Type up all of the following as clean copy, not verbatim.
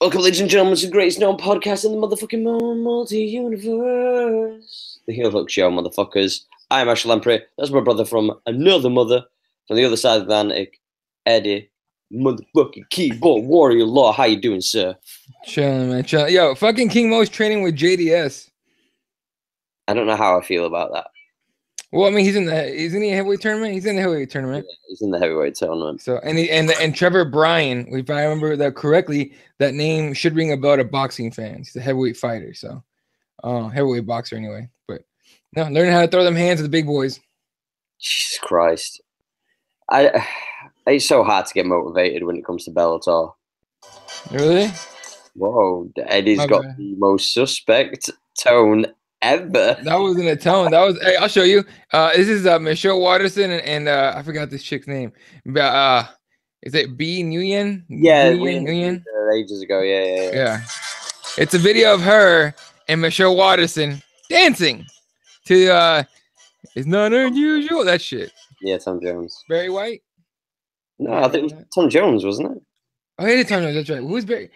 Welcome, ladies and gentlemen, to the greatest known podcast in the motherfucking multi-universe. The Heel Hook Show, motherfuckers. I am Lamprey. That's my brother from another mother, from the other side of the Atlantic, Eddie, motherfucking keyboard warrior law. How you doing, sir? Chilling, man. Chilling. Yo, fucking King Mo's training with JDS. I don't know how I feel about that. Well, I mean, isn't he a heavyweight tournament? He's in the heavyweight tournament. Yeah, he's in the heavyweight tournament. So and Trevor Bryan, if I remember that correctly, that name should ring a bell to boxing fans. He's a heavyweight fighter, so heavyweight boxer anyway. But no, learning how to throw them hands at the big boys. Jesus Christ. It's so hard to get motivated when it comes to Bellator. Really? Whoa, Eddie's got the most suspect tone ever. That wasn't a tone. That was. Hey, I'll show you. This is Michelle Watterson and I forgot this chick's name. Is it B Nguyen? Yeah, Nguyen? Ages ago. Yeah. It's a video of her and Michelle Watterson dancing to "It's Not Unusual." That shit. Yeah, Tom Jones. Barry White? No, I think it was Tom Jones, wasn't it? Oh, it is Tom Jones. That's right. Who's Barry?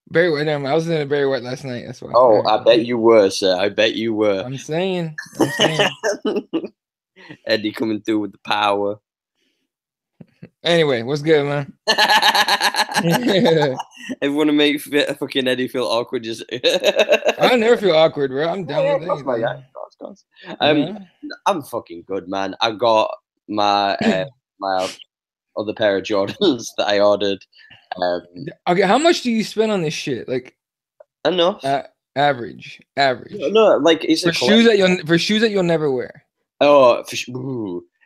Barry White. No, I was in a Barry White last night. That's why. Oh, I bet you were, sir. I bet you were. I'm saying. Eddie coming through with the power. Anyway, what's good, man? Everyone to make fucking Eddie feel awkward. Just I never feel awkward, bro. I'm down with it. I'm fucking good, man. I got my my other pair of Jordans that I ordered. Okay, how much do you spend on this shit? Like enough. Average. No, like it's for shoes that you'll never wear. Oh,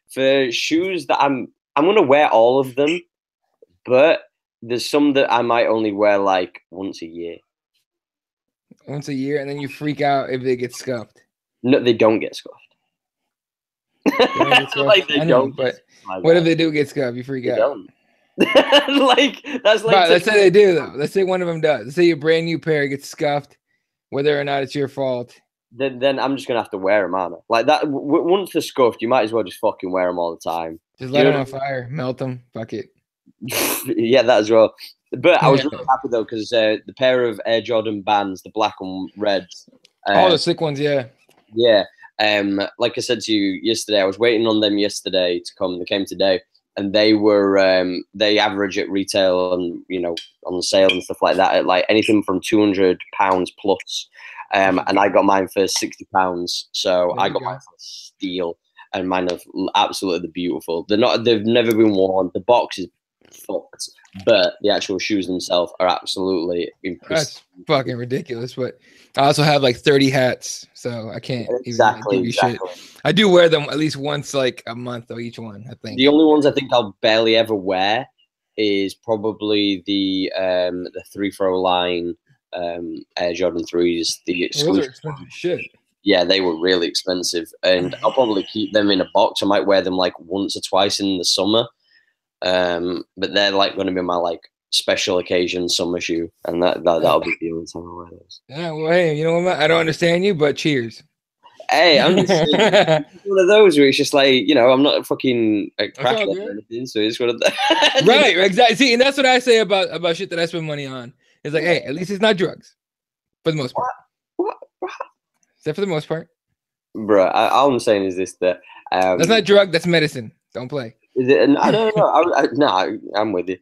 for shoes that I'm gonna wear all of them, but there's some that I might only wear like once a year. Once a year, and then you freak out if they get scuffed. No, they don't get scuffed. Like they don't. But what if they do get scuffed? You freak out. Don't. Like that's like. Right, let's say they do though. Let's say one of them does. Let's say your brand new pair gets scuffed, whether or not it's your fault. Then I'm just gonna have to wear them, aren't I? Like that. Once they're scuffed, you might as well just fucking wear them all the time. Just light them on fire, melt them, fuck it. Yeah, that as well. But I was really happy though because the pair of Air Jordan Bands, the black and reds. All the sick ones, yeah. Yeah. Like I said to you yesterday, I was waiting on them yesterday to come. They came today, and they were they average at retail and on sale and stuff like that at like anything from £200 plus. And I got mine for £60, so I got mine for steal, and mine are absolutely beautiful. They've never been worn. The box is fucked, but the actual shoes themselves are absolutely impressive. That's fucking ridiculous. But I also have like 30 hats, so I can't exactly. Shit. I do wear them at least once like a month though, each one. I think the only ones I think I'll barely ever wear is probably the 3-throw line Air Jordan 3s. The exclusive. Those are expensive shit. Yeah, they were really expensive, and I'll probably keep them in a box. I might wear them like once or twice in the summer. But they're like going to be my like special occasion summer shoe, and that'll be the only time I wear those. Yeah, well, hey, you know what? I don't understand you, but cheers. Hey, I'm just one of those where it's just like I'm not a fucking crackhead or anything, so it's one of the right, exactly. See, and that's what I say about shit that I spend money on. It's like, hey, at least it's not drugs, for the most part. What? Except for the most part, bro. All I'm saying is this: that that's not drug, that's medicine. Don't play. Is it? I don't know. No, I'm with you.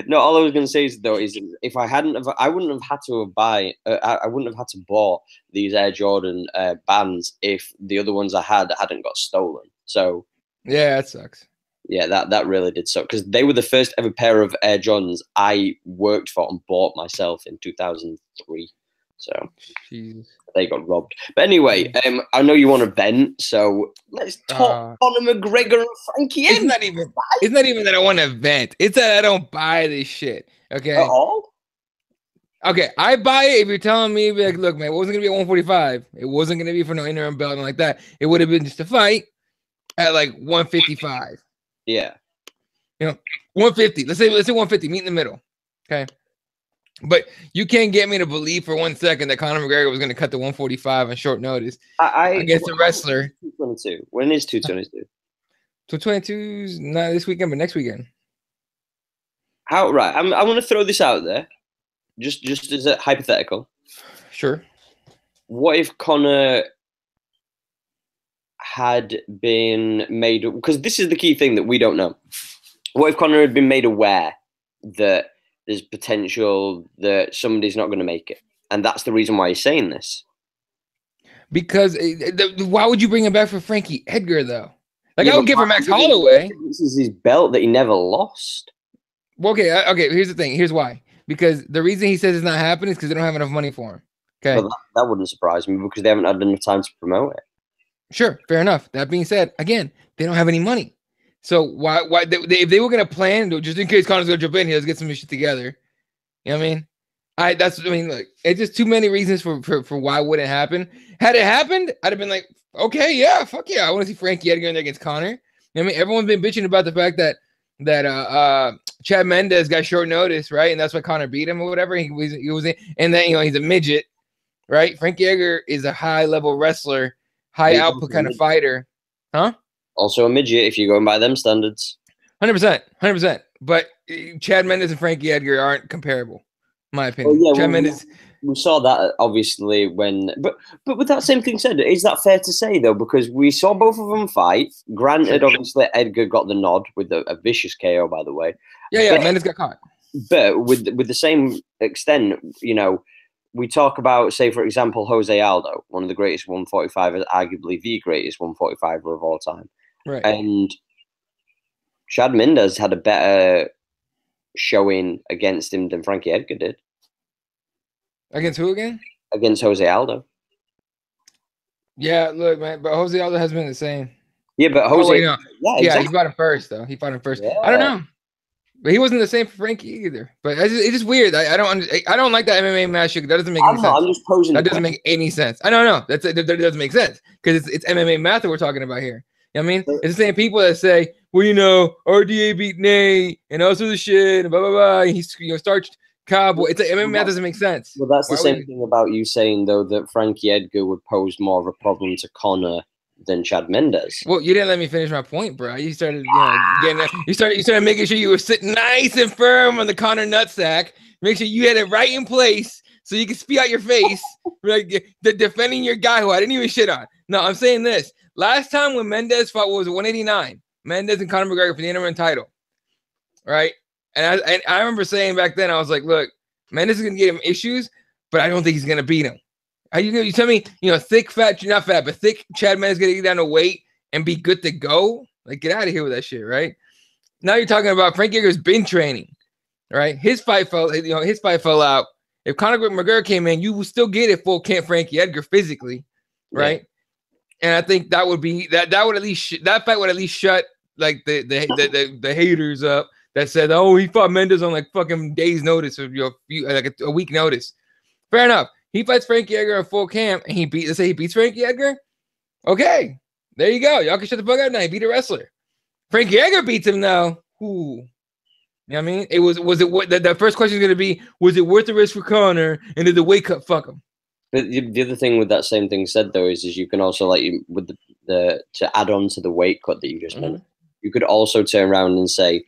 No, all I was going to say is though is if I wouldn't have had to I wouldn't have had to bought these Air Jordan bands if the other ones I hadn't got stolen. So yeah, that sucks. Yeah, that really did suck because they were the first ever pair of Air Jordans I worked for and bought myself in 2003. So jeez. They got robbed. But anyway, I know you want to vent, so let's talk Conor McGregor and Frankie Edgar. It's not even that I want to vent. It's that I don't buy this shit. Okay. Okay, I buy it if you're telling me, like, look, man, it wasn't gonna be at 145. It wasn't gonna be for no interim belt and like that. It would have been just a fight at like 155. Yeah. 150. Let's say 150. Meet in the middle. Okay. But you can't get me to believe for 1 second that Conor McGregor was going to cut to 145 on short notice against a wrestler. 222. When is 222? 222 is not this weekend, but next weekend. How right? I want to throw this out there, just as a hypothetical. Sure. What if Conor had been made? Because this is the key thing that we don't know. What if Conor had been made aware that there's potential that somebody's not going to make it, and that's the reason why he's saying this? Because why would you bring him back for Frankie Edgar though? Like, I would give for Max Holloway. This is his belt that he never lost. Well, okay. Here's the thing. Here's why. Because the reason he says it's not happening is because they don't have enough money for him. Okay. Well, that wouldn't surprise me because they haven't had enough time to promote it. Sure, fair enough. That being said, again, they don't have any money. So why if they were gonna plan, just in case Conor's gonna jump in here, let's get some shit together. You know what I mean? Look, it's just too many reasons for why it wouldn't happen. Had it happened, I'd have been like, okay, yeah, fuck yeah, I want to see Frankie Edgar in there against Conor. You know what I mean? Everyone's been bitching about the fact that Chad Mendes got short notice, right? And that's why Conor beat him or whatever. He was in, and then he's a midget, right? Frankie Edgar is a high level wrestler, high output kind of fighter, huh? Also a midget if you're going by them standards. 100%. But Chad Mendes and Frankie Edgar aren't comparable, in my opinion. Oh, yeah, Chad Mendes. We saw that obviously but with that same thing said, is that fair to say though? Because we saw both of them fight. Granted, obviously Edgar got the nod with a vicious KO, by the way. Yeah, Mendes got caught. But with the same extent, we talk about, say, for example, Jose Aldo, one of the greatest 145ers, arguably the greatest 145er of all time. Right. And Chad Mendes had a better showing against him than Frankie Edgar did. Against who again? Against Jose Aldo. Yeah, look, man, but Jose Aldo has been the same. Yeah, but Jose... Yeah, exactly. He fought him first, though. He fought him first. Yeah. I don't know. But he wasn't the same for Frankie either. But it's just weird. I don't like that MMA match. That doesn't make any sense. I'm just posing. That doesn't make any sense. I don't know. That doesn't make sense because it's MMA math that we're talking about here. You know what I mean? It's the same people that say, well, RDA beat Nate and also the shit and blah blah blah. And he's starched Cowboy. It's MMA math doesn't make sense. Well, that's the same thing about you saying though that Frankie Edgar would pose more of a problem to Conor than Chad Mendes. Well, you didn't let me finish my point, bro. You started, you started making sure you were sitting nice and firm on the Conor nutsack. Make sure you had it right in place so you can spew out your face, like defending your guy who I didn't even shit on. No, I'm saying this. Last time when Mendes fought, what was it, 189? Mendes and Conor McGregor for the interim title, right? And I remember saying back then, I was like, look, Mendes is gonna get him issues, but I don't think he's gonna beat him. You tell me, thick, fat, you're not fat, but thick Chad Mendes gonna get down to weight and be good to go? Like, get out of here with that shit, right? Now you're talking about Frankie Edgar's been training, right? His fight fell out. If Conor McGregor came in, you would still get it full camp Frankie Edgar physically, right? Yeah. And I think that would be that would at least that fight would at least shut like the haters up that said, oh, he fought Mendes on like fucking days notice or like a week notice. Fair enough. He fights Frankie Edgar in full camp, and let's say he beats Frankie Edgar. Okay, there you go. Y'all can shut the fuck up now. He beat a wrestler. Frankie Edgar beats him now. Ooh. You know what I mean? The first question is going to be, was it worth the risk for Conor, and did the weight cut fuck him? But the other thing with that same thing said, though, is you can also, with to add on to the weight cut that you just mentioned, you could also turn around and say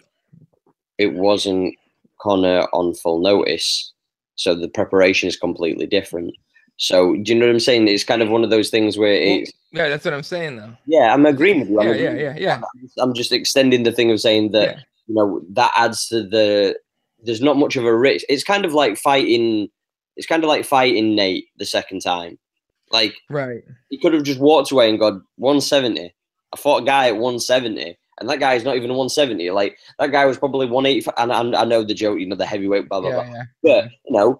it wasn't Conor on full notice. So the preparation is completely different. So do you know what I'm saying? It's kind of one of those things where it's... Yeah, that's what I'm saying, though. Yeah, I'm agreeing with you. Yeah. I'm just extending the thing of saying that, that adds to there's not much of a risk. It's kind of like fighting Nate the second time. Like, right. He could have just walked away and gone 170. I fought a guy at 170. And that guy is not even a 170. Like, that guy was probably 185. And I know the joke, the heavyweight, blah, blah, blah. Yeah. But,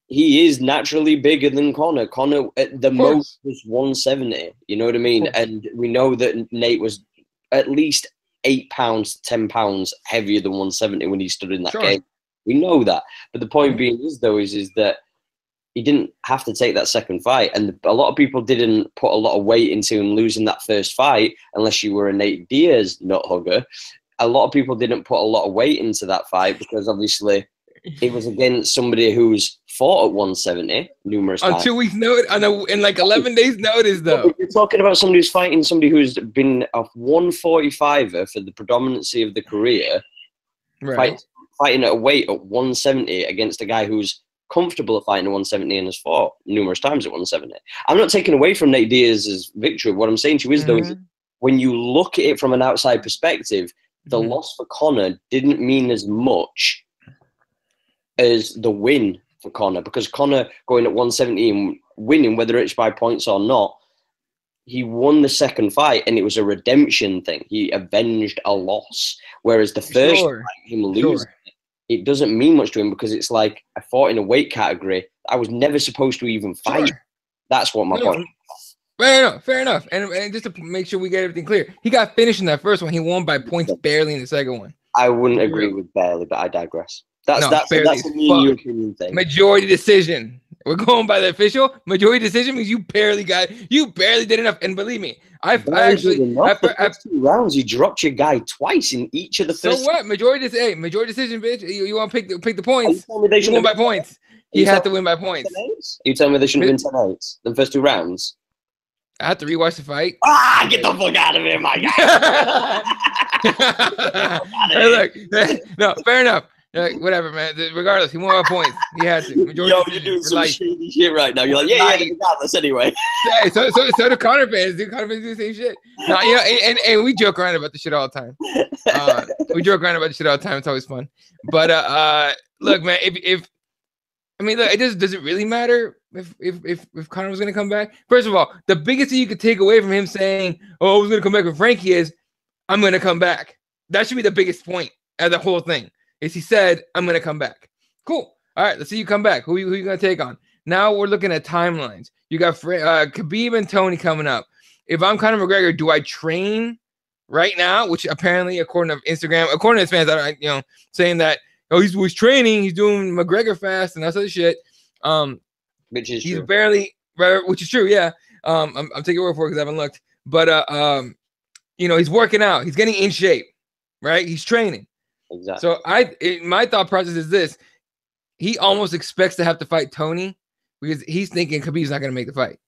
he is naturally bigger than Conor. Conor, at the most, was 170. You know what I mean? And we know that Nate was at least 8 pounds, 10 pounds heavier than 170 when he stood in that game. We know that. But the point being is that he didn't have to take that second fight. And a lot of people didn't put a lot of weight into him losing that first fight unless you were a Nate Diaz nut hugger. A lot of people didn't put a lot of weight into that fight because obviously it was against somebody who's fought at 170 numerous times. On 2 weeks' notice, in like 11 days' notice, though. You're talking about somebody who's fighting somebody who's been a 145er for the predominancy of the career. Right. fighting at a weight at 170 against a guy who's comfortable at fighting at 170 and has fought numerous times at 170. I'm not taking away from Nate Diaz's victory. What I'm saying to you is, though, is when you look at it from an outside perspective, the loss for Conor didn't mean as much as the win for Conor, because Conor going at 170 and winning, whether it's by points or not, he won the second fight and it was a redemption thing. He avenged a loss. Whereas the first fight, him losing, it doesn't mean much to him because it's like, I fought in a weight category I was never supposed to even fight. That's what my point is. Fair enough. And just to make sure we get everything clear, he got finished in that first one. He won by points barely in the second one. I wouldn't agree with barely, but I digress. That's a new opinion thing. Majority decision. We're going by the official majority decision means you barely did enough. And believe me, I actually the first 2 rounds you dropped your guy twice in each of the first. So what? Majority decision, bitch. You want to pick the points? You won by points. He had to win by points. You tell me they shouldn't have been 10-8 the first 2 rounds. I had to rewatch the fight. Get the fuck out of here, my guy. Hey, look, no, fair enough. Whatever, man. Regardless, he won by points. He had to. Yo, you're doing some shady shit right now. You're like, yeah, regardless anyway. Hey, so do Conor fans. Conor fans do the same shit. No, you know, and we joke around about the shit all the time. We joke around about the shit all the time. It's always fun. But look, man, if I mean, look, does it really matter if Conor was gonna come back? First of all, the biggest thing you could take away from him saying, "Oh, I was gonna come back with Frankie," is, "I'm gonna come back." That should be the biggest point of the whole thing. Is he said, "I'm going to come back." Cool. All right, let's see you come back. Who you going to take on? Now we're looking at timelines. You got Khabib and Tony coming up. If I'm Conor McGregor, do I train right now? Which apparently, according to Instagram, according to his fans, saying that, oh, he's training, he's doing McGregor fast and that sort of shit. Which is he's true. barely, which is true, yeah. I'm taking your word for it because I haven't looked. But he's working out. He's getting in shape, right? He's training. Exactly. So my thought process is this: he almost expects to have to fight Tony because he's thinking Khabib's not going to make the fight.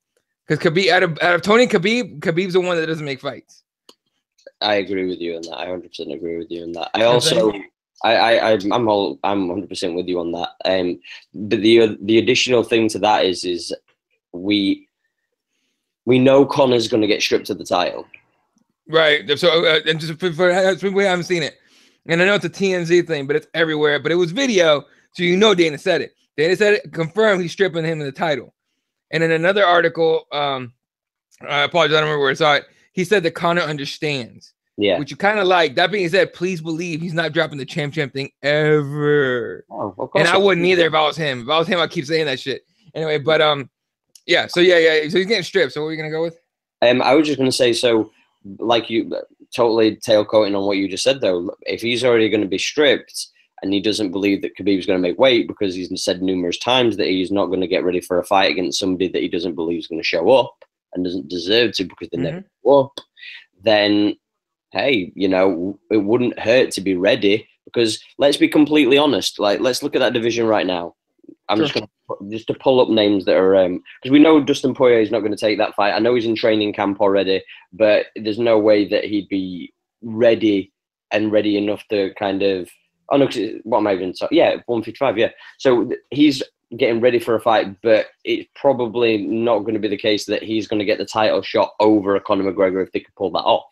Because Khabib, out of Tony and Khabib's the one that doesn't make fights. I agree with you on that. I 100% agree with you on that. I also, I'm 100% with you on that. But the additional thing to that is we know Conor's going to get stripped of the title. Right. So and just for we haven't seen it. And I know it's a TMZ thing, but it's everywhere. But it was video, so Dana said it. Dana said it, confirmed he's stripping him of the title. And in another article, I apologize, I don't remember where I saw it. He said that Conor understands. Yeah. Which you kind of like. That being said, please believe he's not dropping the champ thing ever. Oh, of course. And I wouldn't either if I was him. If I was him, I'd keep saying that shit. Anyway, but yeah. So yeah. So he's getting stripped. So what are you gonna go with? I was just gonna say, so like you totally tailcoating on what you just said though. If he's already going to be stripped and he doesn't believe that Khabib's going to make weight because he's said numerous times that he's not going to get ready for a fight against somebody that he doesn't believe is going to show up and doesn't deserve to because they never show up, then hey, it wouldn't hurt to be ready because let's be completely honest. Like, let's look at that division right now. I'm just going to pull up names that are because we know Dustin Poirier is not going to take that fight. I know he's in training camp already, but there's no way that he'd be ready enough to kind of. Oh no, what am I even talking? Yeah, 155. Yeah, so he's getting ready for a fight, but it's probably not going to be the case that he's going to get the title shot over a Conor McGregor if they could pull that off.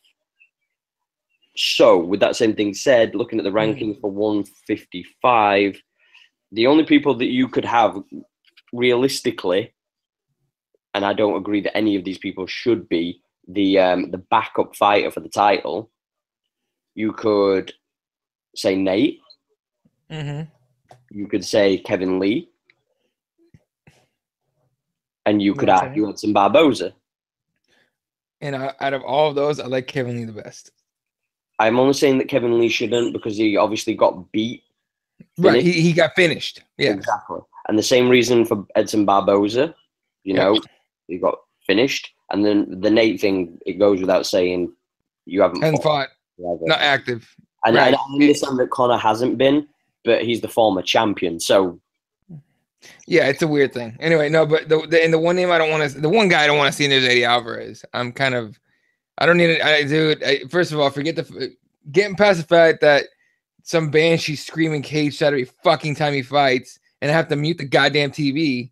So, with that same thing said, looking at the rankings for 155. The only people that you could have realistically, and I don't agree that any of these people should be the backup fighter for the title. You could say Nate. You could say Kevin Lee. And you could argue Edson Barboza. And out of all of those, I like Kevin Lee the best. I'm only saying that Kevin Lee shouldn't because he obviously got beat. Right, he got finished. Yeah, exactly. And the same reason for Edson Barboza, he got finished. And then the Nate thing, it goes without saying, you haven't fought, not active. And I understand that Conor hasn't been, but he's the former champion. So yeah, it's a weird thing. Anyway, no, but the one name I don't want to, the one guy I don't want to see in there's Eddie Alvarez. I don't need it. Dude, first of all, getting past the fact that some banshee screaming cage shot every fucking time he fights, and I have to mute the goddamn TV.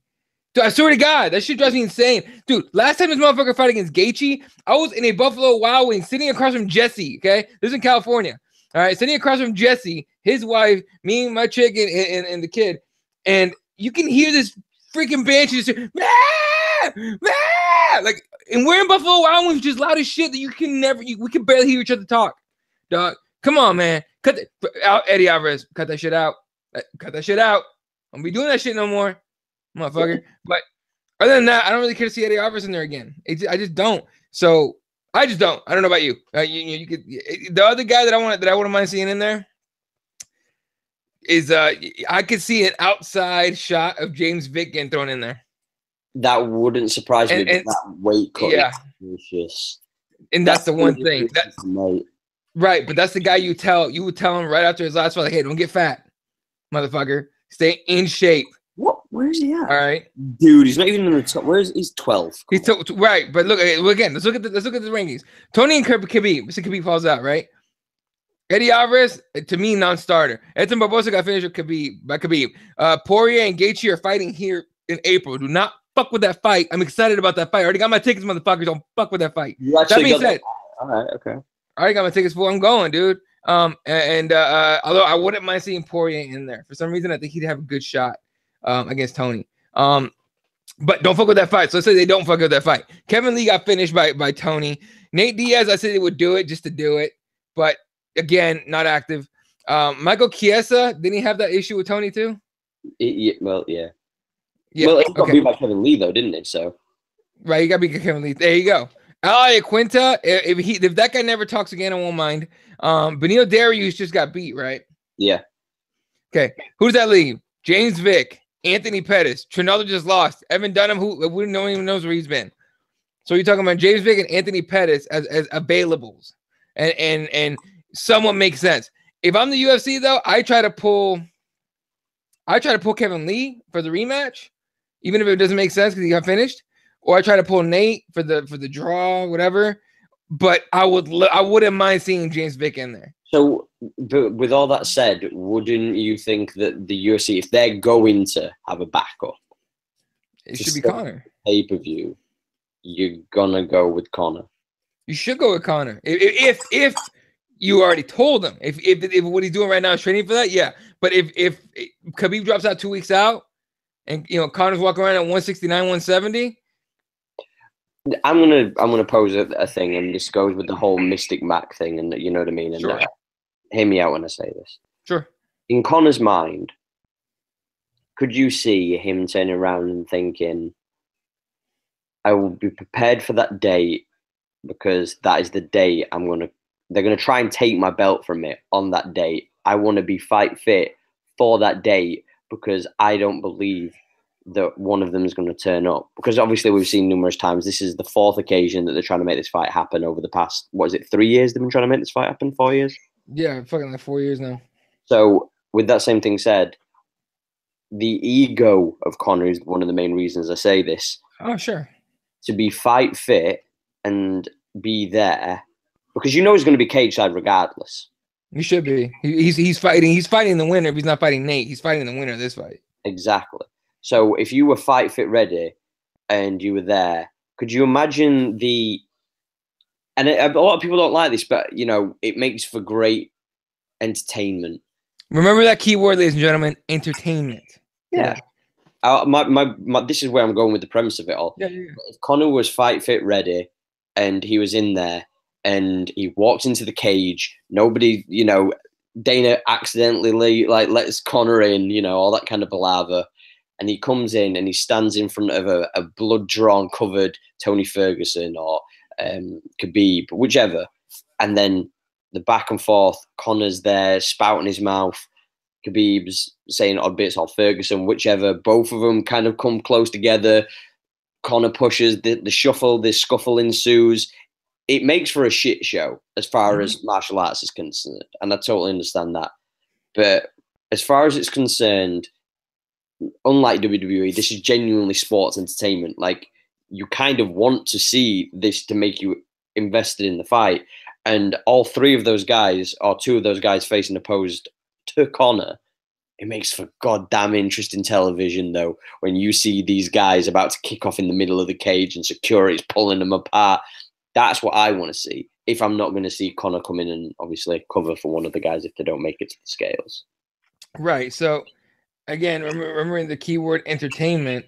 Dude, I swear to God, that shit drives me insane. Dude, last time this motherfucker fight against Gaethje, I was in a Buffalo Wild Wings sitting across from Jesse, okay? This is in California. All right, sitting across from Jesse, his wife, me, my chick, and the kid. And you can hear this freaking banshee just like, and we're in Buffalo Wild Wings, just loud as shit that you can never, we can barely hear each other talk. Dog, come on, man. Cut out, Eddie Alvarez. Cut that shit out. Cut that shit out. I don't be doing that shit no more, motherfucker. But other than that, I don't really care to see Eddie Alvarez in there again. I just don't. So I just don't. I don't know about you. You could. The other guy that I wouldn't mind seeing in there is I could see an outside shot of James Vick getting thrown in there. That wouldn't surprise me. And that weight cut, yeah, is and that's the one thing. Right, but that's the guy you would tell him right after his last fight, like, hey, don't get fat, motherfucker. Stay in shape. What? Where is he at? All right, dude, he's not even in the top. He's 12. He's right, but look again. Let's look at the rankings. Tony and Khabib. So Khabib falls out, right? Eddie Alvarez, to me, non-starter. Edson Barbosa got finished with Khabib. Poirier and Gaethje are fighting here in April. Do not fuck with that fight. I'm excited about that fight. I already got my tickets, motherfuckers. Don't fuck with that fight. That being said, all right, okay. I already got my tickets for. I'm going, dude. Although I wouldn't mind seeing Poirier in there. For some reason, I think he'd have a good shot against Tony. But don't fuck with that fight. So let's say they don't fuck with that fight. Kevin Lee got finished by Tony. Nate Diaz, I said they would do it just to do it. But again, not active. Michael Chiesa, didn't he have that issue with Tony too? Well, yeah. Well, it got beat by Kevin Lee though, didn't it? So right, you got to beat Kevin Lee. There you go. Ally Quinta, if that guy never talks again, I won't mind. Benito Darius just got beat, right? Yeah. Okay. Who's that leave? James Vick, Anthony Pettis, Trinaldo just lost. Evan Dunham, who no one even knows where he's been. So you're talking about James Vick and Anthony Pettis as availables, and somewhat makes sense. If I'm the UFC though, I try to pull Kevin Lee for the rematch, even if it doesn't make sense because he got finished. Or I try to pull Nate for the draw, whatever. But I wouldn't mind seeing James Vick in there. So, but with all that said, wouldn't you think that the UFC, if they're going to have a backup, it should be Conor. Pay-per-view, you're gonna go with Conor. You should go with Conor. If you already told him, if what he's doing right now is training for that, yeah. But if Khabib drops out 2 weeks out, and Conor's walking around at 169, 170. I'm gonna pose a thing, and this goes with the whole Mystic Mac thing, and you know what I mean. And sure. Hear me out when I say this. Sure. In Conor's mind, could you see him turning around and thinking, "I will be prepared for that date because that is the day they're gonna try and take my belt from me on that date. I want to be fight fit for that date because I don't believe that one of them is going to turn up." Because obviously we've seen numerous times, this is the 4th occasion that they're trying to make this fight happen over the past, 3 years they've been trying to make this fight happen? 4 years? Yeah, fucking like 4 years now. So with that same thing said, the ego of Conor is one of the main reasons I say this. Oh, sure. To be fight fit and be there, because he's going to be cage side regardless. He should be. He's fighting the winner. If he's not fighting Nate, he's fighting the winner of this fight. Exactly. So if you were fight fit ready and you were there, could you imagine and a lot of people don't like this, but it makes for great entertainment. Remember that key word, ladies and gentlemen, entertainment. Yeah. This is where I'm going with the premise of it all. Yeah. If Conor was fight fit ready and he was in there and he walks into the cage, nobody, Dana accidentally lets Conor in, all that kind of palaver. And he comes in and he stands in front of a blood-drawn covered Tony Ferguson or Khabib, whichever. And then the back and forth, Conor's there spouting his mouth. Khabib's saying odd bits, or Ferguson, whichever. Both of them kind of come close together. Conor pushes, the scuffle ensues. It makes for a shit show as far as martial arts is concerned. And I totally understand that. But as far as it's concerned, unlike WWE, this is genuinely sports entertainment. Like, you kind of want to see this to make you invested in the fight. And all 3 of those guys, or 2 of those guys facing opposed to Conor. It makes for goddamn interesting television, though, when you see these guys about to kick off in the middle of the cage and security's pulling them apart. That's what I want to see. If I'm not going to see Conor come in and obviously cover for one of the guys if they don't make it to the scales. Right. So, again, remembering the keyword entertainment.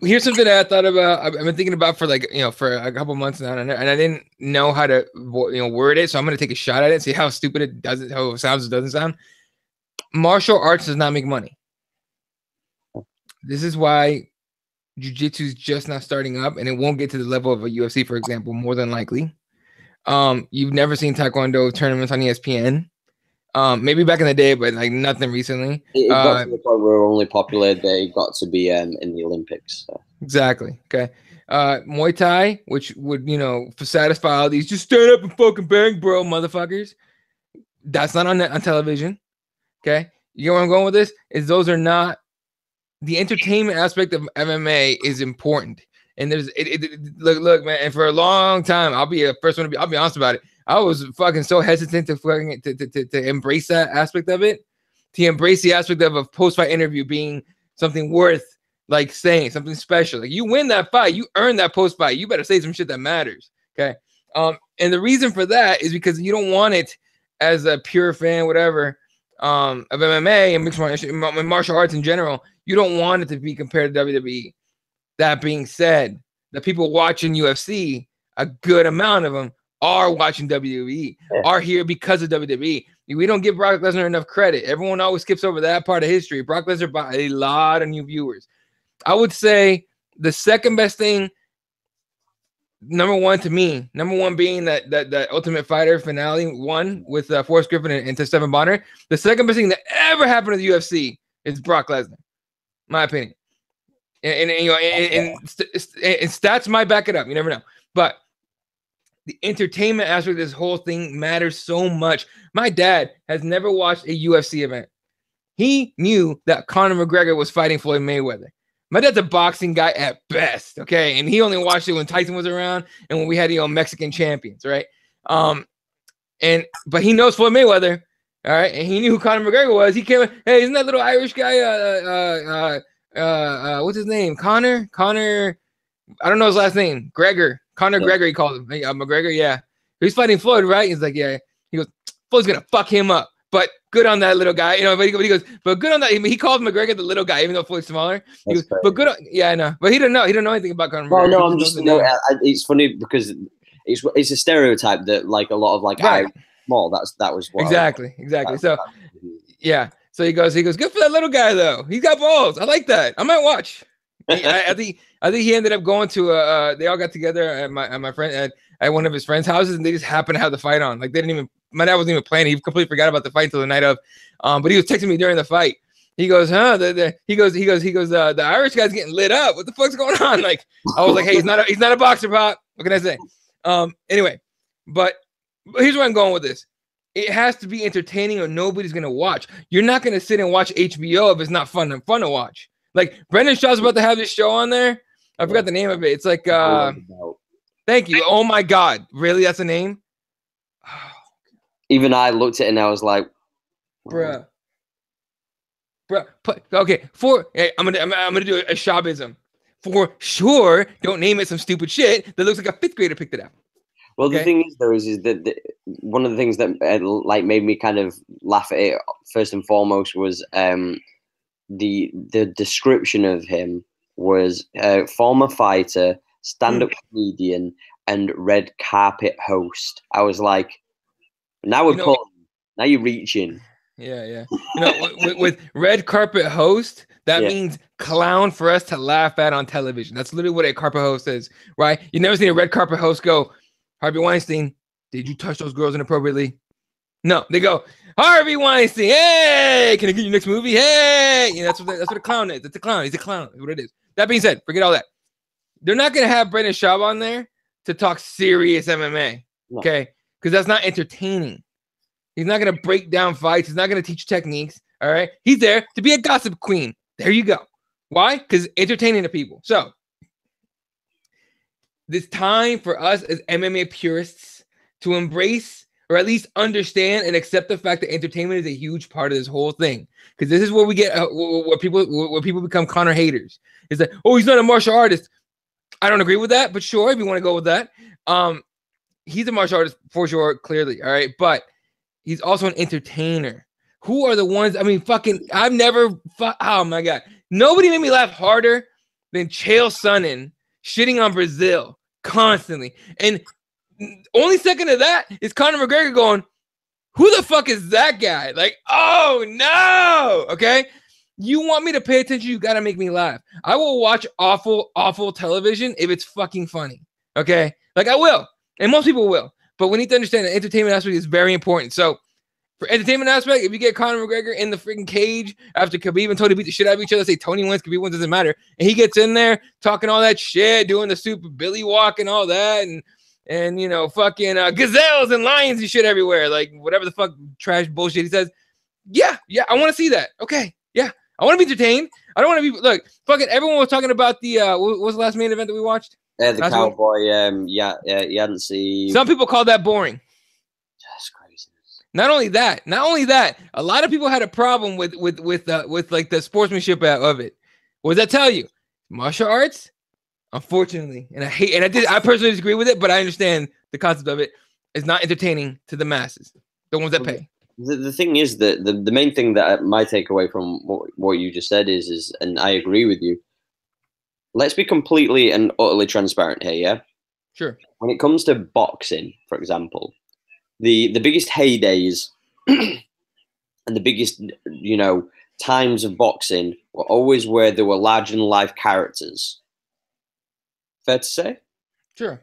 Here's something that I thought about. I've been thinking about for for a couple months now, and I didn't know how to word it. So I'm going to take a shot at it and see how stupid it does. How it sounds. It doesn't sound. Martial arts does not make money. This is why Jiu-Jitsu is just not starting up, and it won't get to the level of a UFC, for example, more than likely. You've never seen Taekwondo tournaments on ESPN. Maybe back in the day, but like nothing recently. It got to the point where we're only popular. They got to be in the Olympics. So. Exactly. Okay. Muay Thai, which would satisfy all these just stand up and fucking bang, bro, motherfuckers. That's not on television. Okay. You know where I'm going with this? Is those are not the entertainment aspect of MMA is important. And there's look, man. And for a long time, I'll be honest about it. I was fucking so hesitant to embrace that aspect of it, to embrace the aspect of a post-fight interview being something worth like saying something special. Like you win that fight, you earn that post-fight. You better say some shit that matters. Okay. And the reason for that is because you don't want it as a pure fan, whatever, of MMA and mixed martial arts in general. You don't want it to be compared to WWE. That being said, the people watching UFC, a good amount of them are watching WWE, are here because of WWE. We don't give Brock Lesnar enough credit. Everyone always skips over that part of history. Brock Lesnar brought a lot of new viewers. I would say the second best thing, number one being that Ultimate Fighter finale won with Forrest Griffin and Stephen Bonner. The second best thing that ever happened to the UFC is Brock Lesnar, my opinion. And stats might back it up. You never know. But the entertainment aspect of this whole thing matters so much. My dad has never watched a UFC event. He knew that Conor McGregor was fighting Floyd Mayweather. My dad's a boxing guy at best, okay? And he only watched it when Tyson was around and when we had, Mexican champions, right? But he knows Floyd Mayweather, all right? And he knew who Conor McGregor was. He came, hey, isn't that little Irish guy, what's his name? Conor, I don't know his last name. Conor Gregor, he called him. McGregor, yeah. He's fighting Floyd, right? He's like, yeah. He goes, Floyd's going to fuck him up. But good on that little guy. But he goes, but good on that. He called McGregor the little guy, even though Floyd's smaller. He goes, but good on, yeah, I know. But he didn't know. He didn't know anything about Conor McGregor. No, I'm just, it's funny because it's a stereotype that like a lot of like, right. That was what exactly. So, yeah. So he goes, good for that little guy, though. He's got balls. I like that. I might watch. I think he ended up going to they all got together at my friend at one of his friends' houses, and they just happened to have the fight on. Like my dad wasn't even playing. He completely forgot about the fight until the night of. But he was texting me during the fight. He goes, he goes, the Irish guy's getting lit up. What the fuck's going on? Like I was like, hey, he's not a boxer, Pop. What can I say? Anyway, but here's where I'm going with this. It has to be entertaining or nobody's gonna watch. You're not gonna sit and watch HBO if it's not fun to watch. Like Brendan Shaw's about to have this show on there. I forgot the name of it. It's like thank you. Oh my God. Really? That's a name? Even I looked at it and I was like, bruh. Okay. I'm gonna do a Shawbism. For sure, don't name it some stupid shit that looks like a fifth grader picked it up. Well, okay? The thing is, though, is that one of the things that like made me kind of laugh at it first and foremost was the description of him was former fighter, stand-up comedian, and red carpet host. I was like, now now you're reaching. Yeah. With red carpet host, that means clown for us to laugh at on television. That's literally what a carpet host is, right? You never seen a red carpet host go, Harvey Weinstein, did you touch those girls inappropriately? No, they go, Harvey Weinstein, hey, can I get your next movie? Hey, that's what a clown is. It's a clown. He's a clown. That's what it is. That being said, forget all that. They're not going to have Brendan Schaub on there to talk serious MMA, okay? Because that's not entertaining. He's not going to break down fights. He's not going to teach techniques, all right? He's there to be a gossip queen. There you go. Why? Because entertaining the people. So, it's time for us as MMA purists to embrace or at least understand and accept the fact that entertainment is a huge part of this whole thing. Because this is where we get where people become Conor haters. Is that, oh, he's not a martial artist. I don't agree with that, but sure, if you want to go with that, he's a martial artist for sure, clearly, all right. But he's also an entertainer. Who are the ones? I mean, fucking, I've never. Oh my god, nobody made me laugh harder than Chael Sonnen shitting on Brazil constantly, and only second to that is Conor McGregor going, who the fuck is that guy? Like, oh no. Okay. You want me to pay attention, you gotta make me laugh. I will watch awful television if it's fucking funny. Okay. Like I will. And most people will. But we need to understand that entertainment aspect is very important. So for entertainment aspect, if you get Conor McGregor in the freaking cage after Khabib and Tony beat the shit out of each other, say Tony wins, Khabib wins, doesn't matter. And he gets in there talking all that shit, doing the super Billy walk and all that, and you know, fucking gazelles and lions and shit everywhere, like whatever the fuck trash bullshit he says. Yeah, I want to see that. Okay, yeah, I want to be entertained. I don't want to be look. Fucking everyone was talking about the what was the last main event that we watched? The last cowboy. Yeah, you hadn't seen. Some people called that boring. That's crazy. Not only that, a lot of people had a problem with like the sportsmanship of it. What does that tell you? Martial arts. Unfortunately, and I personally disagree with it, but I understand the concept of it. Is not entertaining to the masses, the ones that pay. The thing is that the main thing that my takeaway from what you just said is, and I agree with you. Let's be completely and utterly transparent here, yeah? Sure. When it comes to boxing, for example, the biggest heydays and the biggest, you know, times of boxing were always where there were larger than life characters. Fair to say? Sure.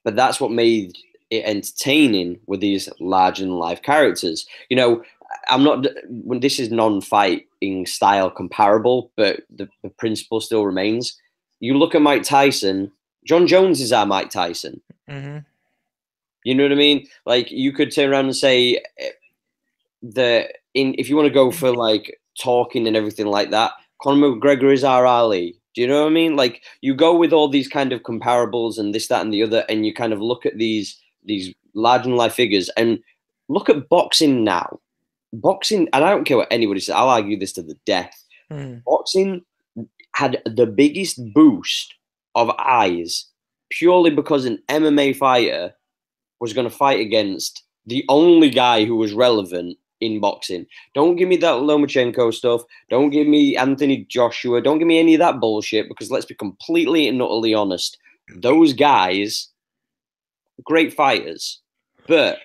But that's what made it entertaining with these larger than life characters. You know, I'm not, when this is non-fighting style comparable, but the principle still remains. You look at Mike Tyson, John Jones is our Mike Tyson. Mm-hmm. You know what I mean? Like, you could turn around and say if you want to go for like talking and everything like that, Conor McGregor is our Ali. Do you know what I mean? Like, you go with all these kind of comparables and this, that, and the other, and you kind of look at these large than life figures and look at boxing now. Boxing, and I don't care what anybody says, I'll argue this to the death. Boxing had the biggest boost of eyes purely because an MMA fighter was going to fight against the only guy who was relevant in boxing. Don't give me that Lomachenko stuff. Don't give me Anthony Joshua. Don't give me any of that bullshit, because let's be completely and utterly honest. Those guys, great fighters, but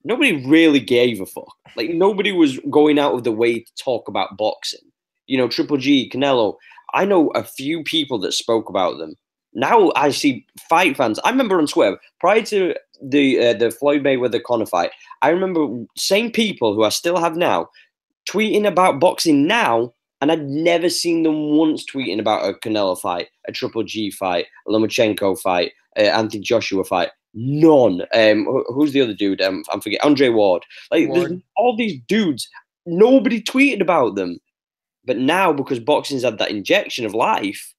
nobody really gave a fuck. Like, nobody was going out of the way to talk about boxing. You know, Triple G, Canelo. I know a few people that spoke about them. Now I see fight fans. I remember on Twitter, prior to the Floyd Mayweather Conor fight, I remember same people who I still have now tweeting about boxing now, and I'd never seen them once tweeting about a Canelo fight, a Triple G fight, a Lomachenko fight, Anthony Joshua fight. None. Who's the other dude? I'm forgetting. Andre Ward. Like, there's all these dudes. Nobody tweeted about them. But now, because boxing's had that injection of life,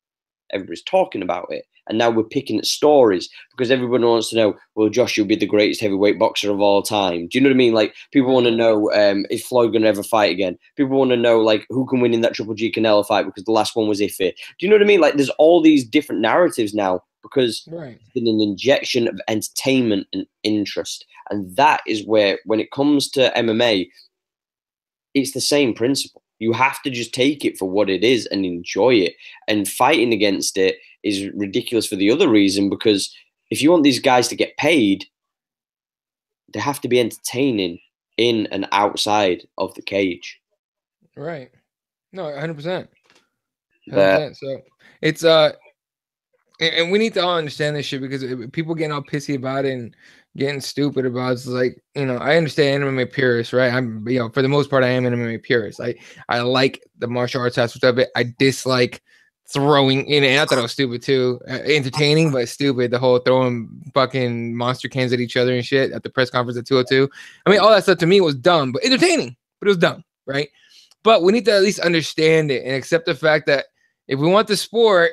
everybody's talking about it. And now we're picking at stories because everyone wants to know, will Joshua be the greatest heavyweight boxer of all time? Do you know what I mean? Like, people want to know, is Floyd going to ever fight again? People want to know, like, who can win in that Triple G Canelo fight because the last one was iffy. Do you know what I mean? Like, there's all these different narratives now because there's been an injection of entertainment and interest. And that is where, when it comes to MMA, it's the same principle. You have to just take it for what it is and enjoy it. And fighting against it is ridiculous for the other reason, because if you want these guys to get paid, they have to be entertaining in and outside of the cage. Right. No, 100%. 100%. So it's and we need to all understand this shit, because people getting all pissy about it and getting stupid about it. It's like, you know, I understand MMA purists, right? I'm, you know, for the most part, I am an MMA purist. I like the martial arts aspect of it. I dislike throwing in, and I thought it was stupid too. Entertaining, but stupid. The whole throwing fucking monster cans at each other and shit at the press conference at 202. I mean, all that stuff to me was dumb, but entertaining, but it was dumb, right? But we need to at least understand it and accept the fact that if we want the sport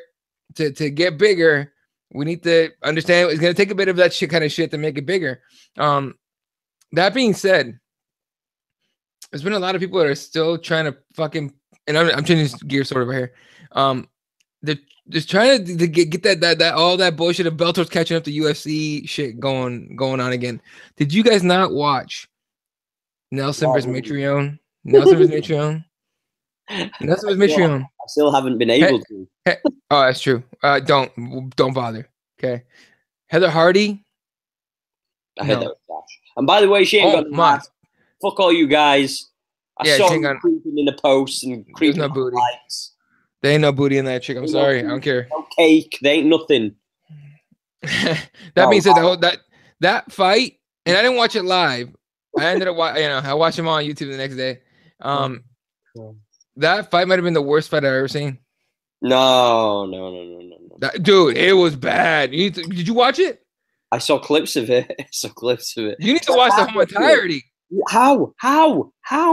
to get bigger, We need to understand it's going to take a bit of that kind of shit to make it bigger. That being said, there's been a lot of people that are still trying to fucking, and I'm changing gears sort of right here. They're just trying to get that all that bullshit of Bellator's catching up to UFC shit going on again. Did you guys not watch Nelson versus Mitrione? Nelson versus Mitrione? Nelson versus Mitrione. I still haven't been able to. Oh, that's true. Don't bother. Okay. Heather Hardy. I heard that was trash. And by the way, she ain't got no ass. Fuck all you guys. I saw her creeping in the posts and creeping no booty. Likes. There ain't no booty in that chick. I'm sorry. I don't care. No cake. There ain't nothing. That being said, that fight, and I didn't watch it live. I ended up, I watched them on YouTube the next day. That fight might have been the worst fight I've ever seen. No. Dude, it was bad. Did you watch it? I saw clips of it. You need to watch the whole entirety. How,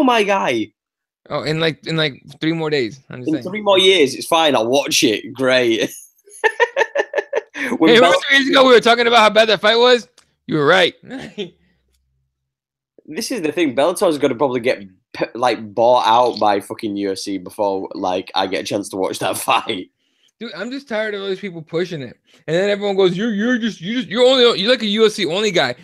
my guy? Oh, in like 3 more days. In 3 more years, it's fine. I'll watch it. Great. Hey, remember 3 years ago we were talking about how bad that fight was? You were right. This is the thing. Bellator's going to probably get bought out by fucking UFC before I get a chance to watch that fight. Dude, I'm just tired of all these people pushing it, and then everyone goes, "You're like a UFC only guy."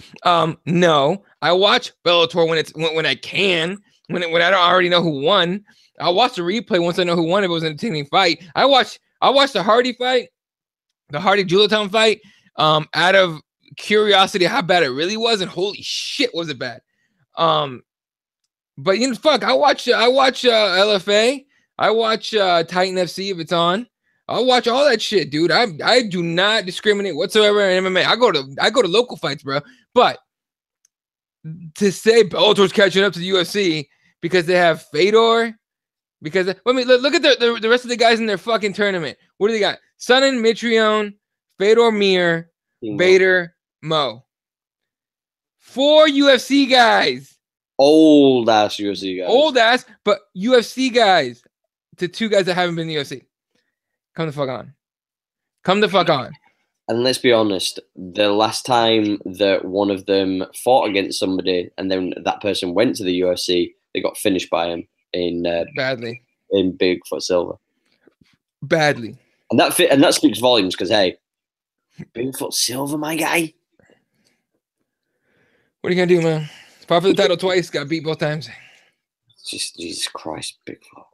No, I watch Bellator when I can, when I don't already know who won. I'll watch the replay once I know who won. If it was an entertaining fight, I watched the Hardy fight, the Hardy Julatown fight, out of curiosity how bad it really was, and holy shit, was it bad. But fuck, I watch LFA, I watch Titan FC if it's on. I'll watch all that shit, dude. I do not discriminate whatsoever in MMA. I go to local fights, bro. But to say Bellator's catching up to the UFC because they have Fedor, because look at the rest of the guys in their fucking tournament. What do they got? Sonnen, Mitrione, Fedor Mir, Bader, Mo. 4 UFC guys. Old ass UFC guys. Old ass, but UFC guys. To 2 guys that haven't been in the UFC. Come the fuck on. And let's be honest, the last time that one of them fought against somebody and then that person went to the UFC, they got finished by him badly in Bigfoot Silver. Badly. And that speaks volumes because, hey, Bigfoot Silver, my guy. What are you gonna do, man? Fought for the title twice, got beat both times. Just Jesus Christ, Bigfoot.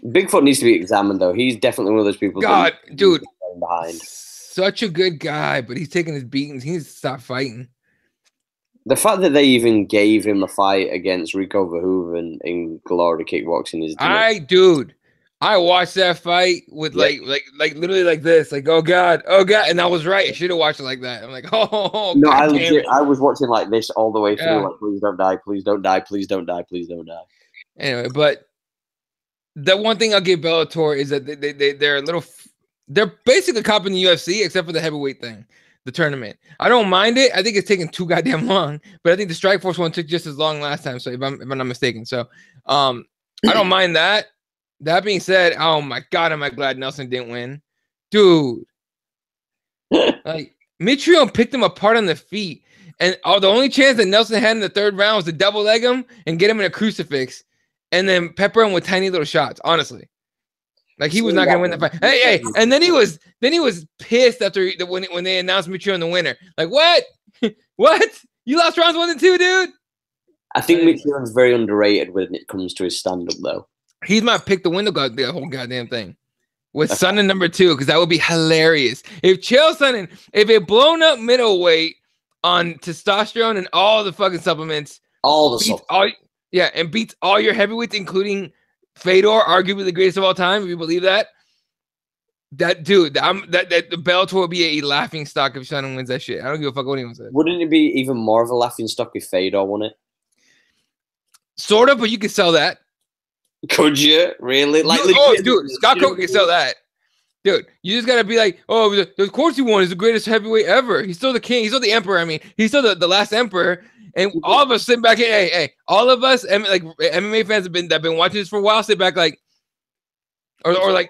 Bigfoot needs to be examined, though. He's definitely one of those people. God, dude, behind. Such a good guy, but he's taking his beatings. He needs to stop fighting. The fact that they even gave him a fight against Rico Verhoeven in Glory Kickboxing is. I watched that fight with like literally like this, like oh god, and I was right. I should have watched it like that. I'm like, oh no, I was watching like this all the way through. Like, please don't die, please don't die, please don't die, please don't die. Anyway, but. The one thing I'll give Bellator is that they're basically copying the UFC except for the heavyweight thing, the tournament. I don't mind it. I think it's taking too goddamn long, but I think the Strikeforce one took just as long last time. So if I'm not mistaken, so I don't mind that. That being said, oh my god, am I glad Nelson didn't win, dude. Like Mitrione picked him apart on the feet, and the only chance that Nelson had in the 3rd round was to double leg him and get him in a crucifix. And then pepper him with tiny little shots. Honestly, like he was not gonna win the fight. Hey, and then he was pissed after when they announced Mitrione the winner. Like what? What? You lost rounds 1 and 2, dude. I think Mitrione's very underrated when it comes to his stand-up, though. He's my pick to win the whole goddamn thing with Sonnen number 2 because that would be hilarious if Chael Sonnen, if a blown up middleweight on testosterone and all the fucking supplements, and beats all your heavyweights, including Fedor, arguably the greatest of all time. If you believe that, that the Bellator will be a laughing stock if Shannon wins that shit. I don't give a fuck what anyone says. Wouldn't it be even more of a laughing stock if Fedor won it? Sort of, but you could sell that. Could you really? Dude, Scott Coker can sell that. Dude, you just gotta be like, oh, of course he won. He's the greatest heavyweight ever. He's still the king. He's still the emperor. I mean, he's still the last emperor. And all of us sit back here, hey, all of us, like MMA fans that have been watching this for a while, sit back like, or like,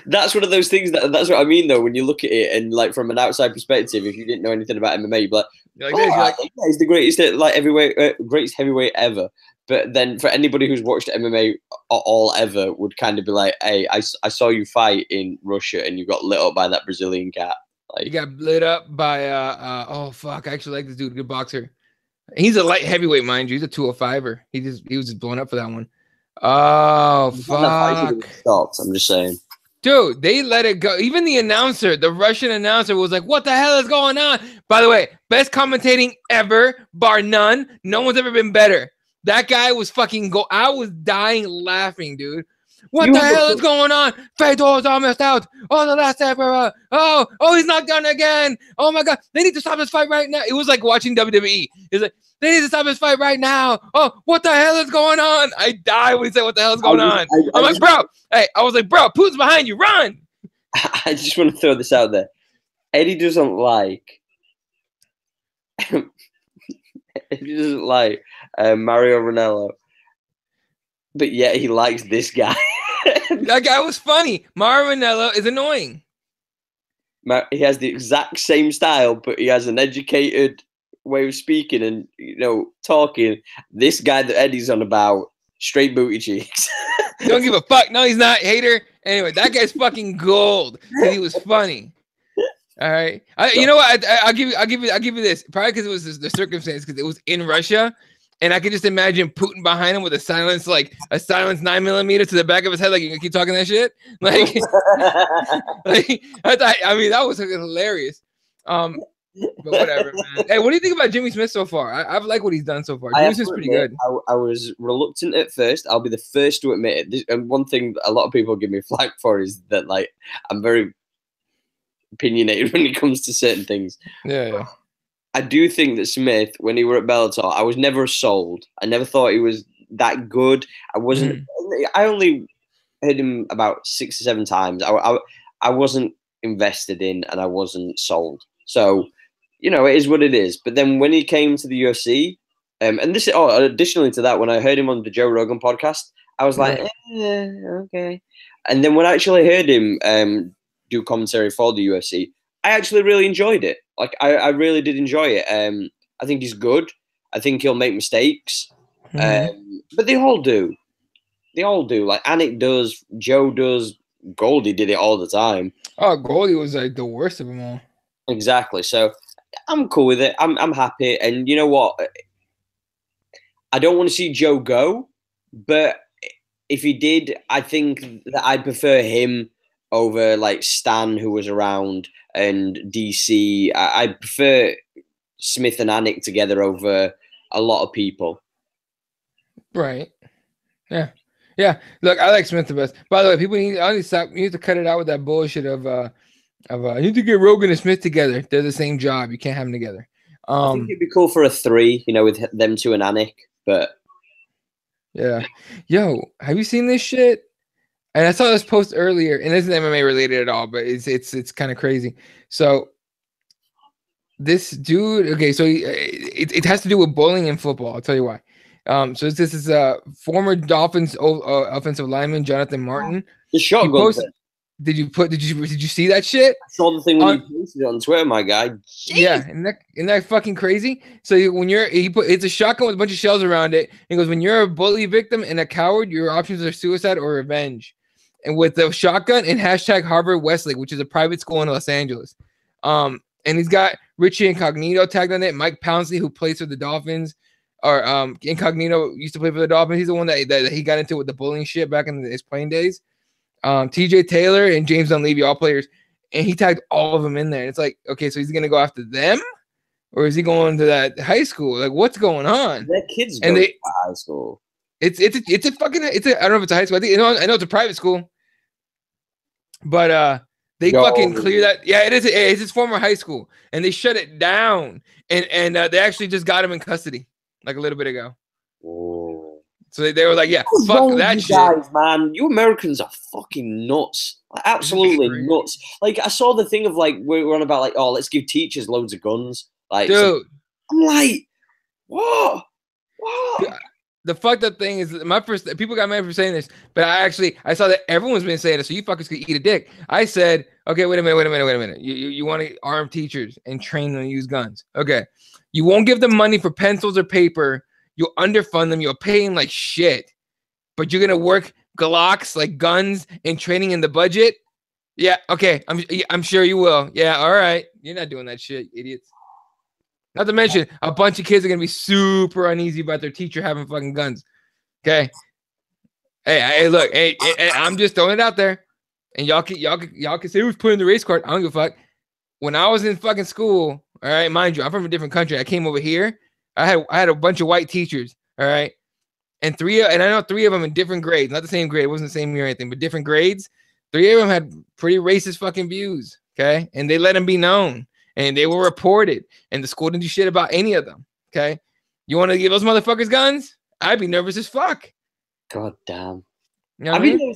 That's one of those things that's what I mean though. When you look at it and like from an outside perspective, if you didn't know anything about MMA, you'd be like, yeah, he's the greatest like greatest heavyweight ever. But then for anybody who's watched MMA all ever would kind of be like, hey, I saw you fight in Russia and you got lit up by that Brazilian cat. Like, you got lit up by oh fuck, I actually like this dude, good boxer. He's a light heavyweight, mind you. He's a 205er. He was just blown up for that one. Oh fuck! Stopped. I'm just saying. Dude, they let it go. Even the announcer, the Russian announcer, was like, what the hell is going on? By the way, best commentating ever, bar none. No one's ever been better. That guy was fucking I was dying laughing, dude. What the hell is going on? Fedor's almost out. Oh, the last emperor. Oh, he's not done again. Oh my God. They need to stop this fight right now. It was like watching WWE. It's like, they need to stop this fight right now. Oh, what the hell is going on? I die when he said, what the hell is going on? I'm like, bro. Hey, I was like, bro, Putin's behind you. Run. I just want to throw this out there. Eddie doesn't like Mario Ranallo, but yet he likes this guy. That guy was funny. Mario Ranallo is annoying. He has the exact same style, but he has an educated way of speaking and talking. This guy that Eddie's on about, straight booty cheeks. Don't give a fuck. No, he's not. Hater. Anyway, that guy's fucking gold. He was funny. All right. You know what? I'll give you this. Probably because it was the circumstance, because it was in Russia. And I could just imagine Putin behind him with a silence 9mm to the back of his head, like you can keep talking that shit. Like, I mean, that was hilarious. But whatever, man. Hey, what do you think about Jimmy Smith so far? I've liked what he's done so far. Jimmy Smith's pretty good. I was reluctant at first. I'll be the first to admit it. And one thing a lot of people give me flack for is that I'm very opinionated when it comes to certain things. Yeah. I do think that Smith, when he were at Bellator, I was never sold. I never thought he was that good. I wasn't. I only heard him about 6 or 7 times. I wasn't invested in, and I wasn't sold. So, it is what it is. But then when he came to the UFC, and this, additionally to that, when I heard him on the Joe Rogan podcast, I was like, okay. And then when I actually heard him do commentary for the UFC, I actually really enjoyed it. Like, I really did enjoy it. I think he's good. I think he'll make mistakes. But they all do. They all do. Like, Anik does, Joe does, Goldie did it all the time. Oh, Goldie was like the worst of them all. Exactly. So I'm cool with it. I'm happy. And you know what? I don't want to see Joe go, but if he did, I think that I'd prefer him over like Stan, who was around, and DC. I prefer Smith and Anik together over a lot of people. Right. Yeah. Look, I like Smith the best. By the way, people need to cut it out with that bullshit of you need to get Rogan and Smith together. They're the same job. You can't have them together. I think it'd be cool for a 3, with them 2 and Anik. But yeah, yo, have you seen this shit? And I saw this post earlier, and it isn't MMA related at all, but it's kind of crazy. So this dude, okay, so it has to do with bowling and football. I'll tell you why. So this is former Dolphins offensive lineman Jonathan Martin. The shotgun. Did you see that shit? I saw the thing when you posted it on Twitter, my guy. Jeez. Yeah, isn't that fucking crazy? So it's a shotgun with a bunch of shells around it. He goes, when you're a bully victim and a coward, your options are suicide or revenge. And with the shotgun and hashtag Harvard Westlake, which is a private school in Los Angeles. And he's got Richie Incognito tagged on it. Mike Pouncey, who plays for the Dolphins, or Incognito used to play for the Dolphins. He's the one that he got into with the bullying shit back in his playing days. TJ Taylor and James Dunleavy, all players, and he tagged all of them in there. And it's like, okay, so he's gonna go after them, or is he going to that high school? Like, what's going on? That kid's going to high school. It's a I don't know if it's a high school. I know it's a private school, but they fucking clear that. Yeah, it is. It's his former high school, and they shut it down, and they actually just got him in custody like a little bit ago. Whoa. So they were like, yeah, fuck that shit. Guys, man, you Americans are fucking nuts. Like, absolutely nuts. Like, I saw the thing of like, we're on about like, oh, let's give teachers loads of guns. Like, dude, I'm like, what? Dude, the fucked up thing is my first people got mad for saying this, but I saw that everyone's been saying it, so you fuckers could eat a dick. I said, okay, wait a minute. You want to arm teachers and train them to use guns. Okay. You won't give them money for pencils or paper. You'll underfund them. You'll pay them like shit. But you're gonna work Glocks like guns and training in the budget. Yeah, okay. I'm sure you will. Yeah, all right. You're not doing that shit, idiots. Not to mention, a bunch of kids are gonna be super uneasy about their teacher having fucking guns. Okay. Hey, look. Hey, I'm just throwing it out there, and y'all can say who's putting the race card. I don't give a fuck. When I was in fucking school, all right, mind you, I'm from a different country. I came over here. I had a bunch of white teachers. All right, and I know 3 of them in different grades, not the same grade. It wasn't the same year or anything, but different grades. 3 of them had pretty racist fucking views. Okay, and they let them be known. And they were reported, and the school didn't do shit about any of them. Okay, you want to give those motherfuckers guns? I'd be nervous as fuck. God damn. You know what I mean?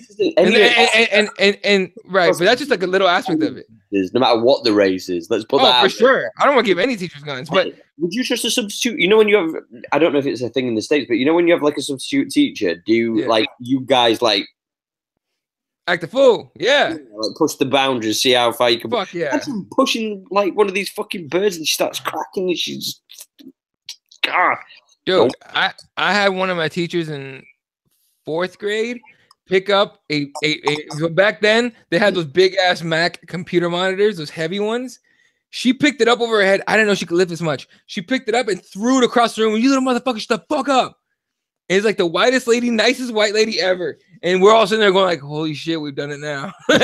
And right, but that's just like a little aspect of it. No matter what the race is, let's put that out for sure. I don't want to give any teachers guns, but would you trust a substitute? You know, when you have, I don't know if it's a thing in the States, but you know when you have like a substitute teacher, do you like you guys like act a fool? Yeah. Like push the boundaries, see how far you can. Fuck yeah. Imagine pushing like one of these fucking birds and she starts cracking and she's God. Dude, I had one of my teachers in 4th grade pick up so back then they had those big ass Mac computer monitors, those heavy ones. She picked it up over her head. I didn't know she could lift this much. She picked it up and threw it across the room. You little motherfucker, shut the fuck up. And it's like the whitest lady, nicest white lady ever. And we're all sitting there going like, holy shit, we've done it now. No,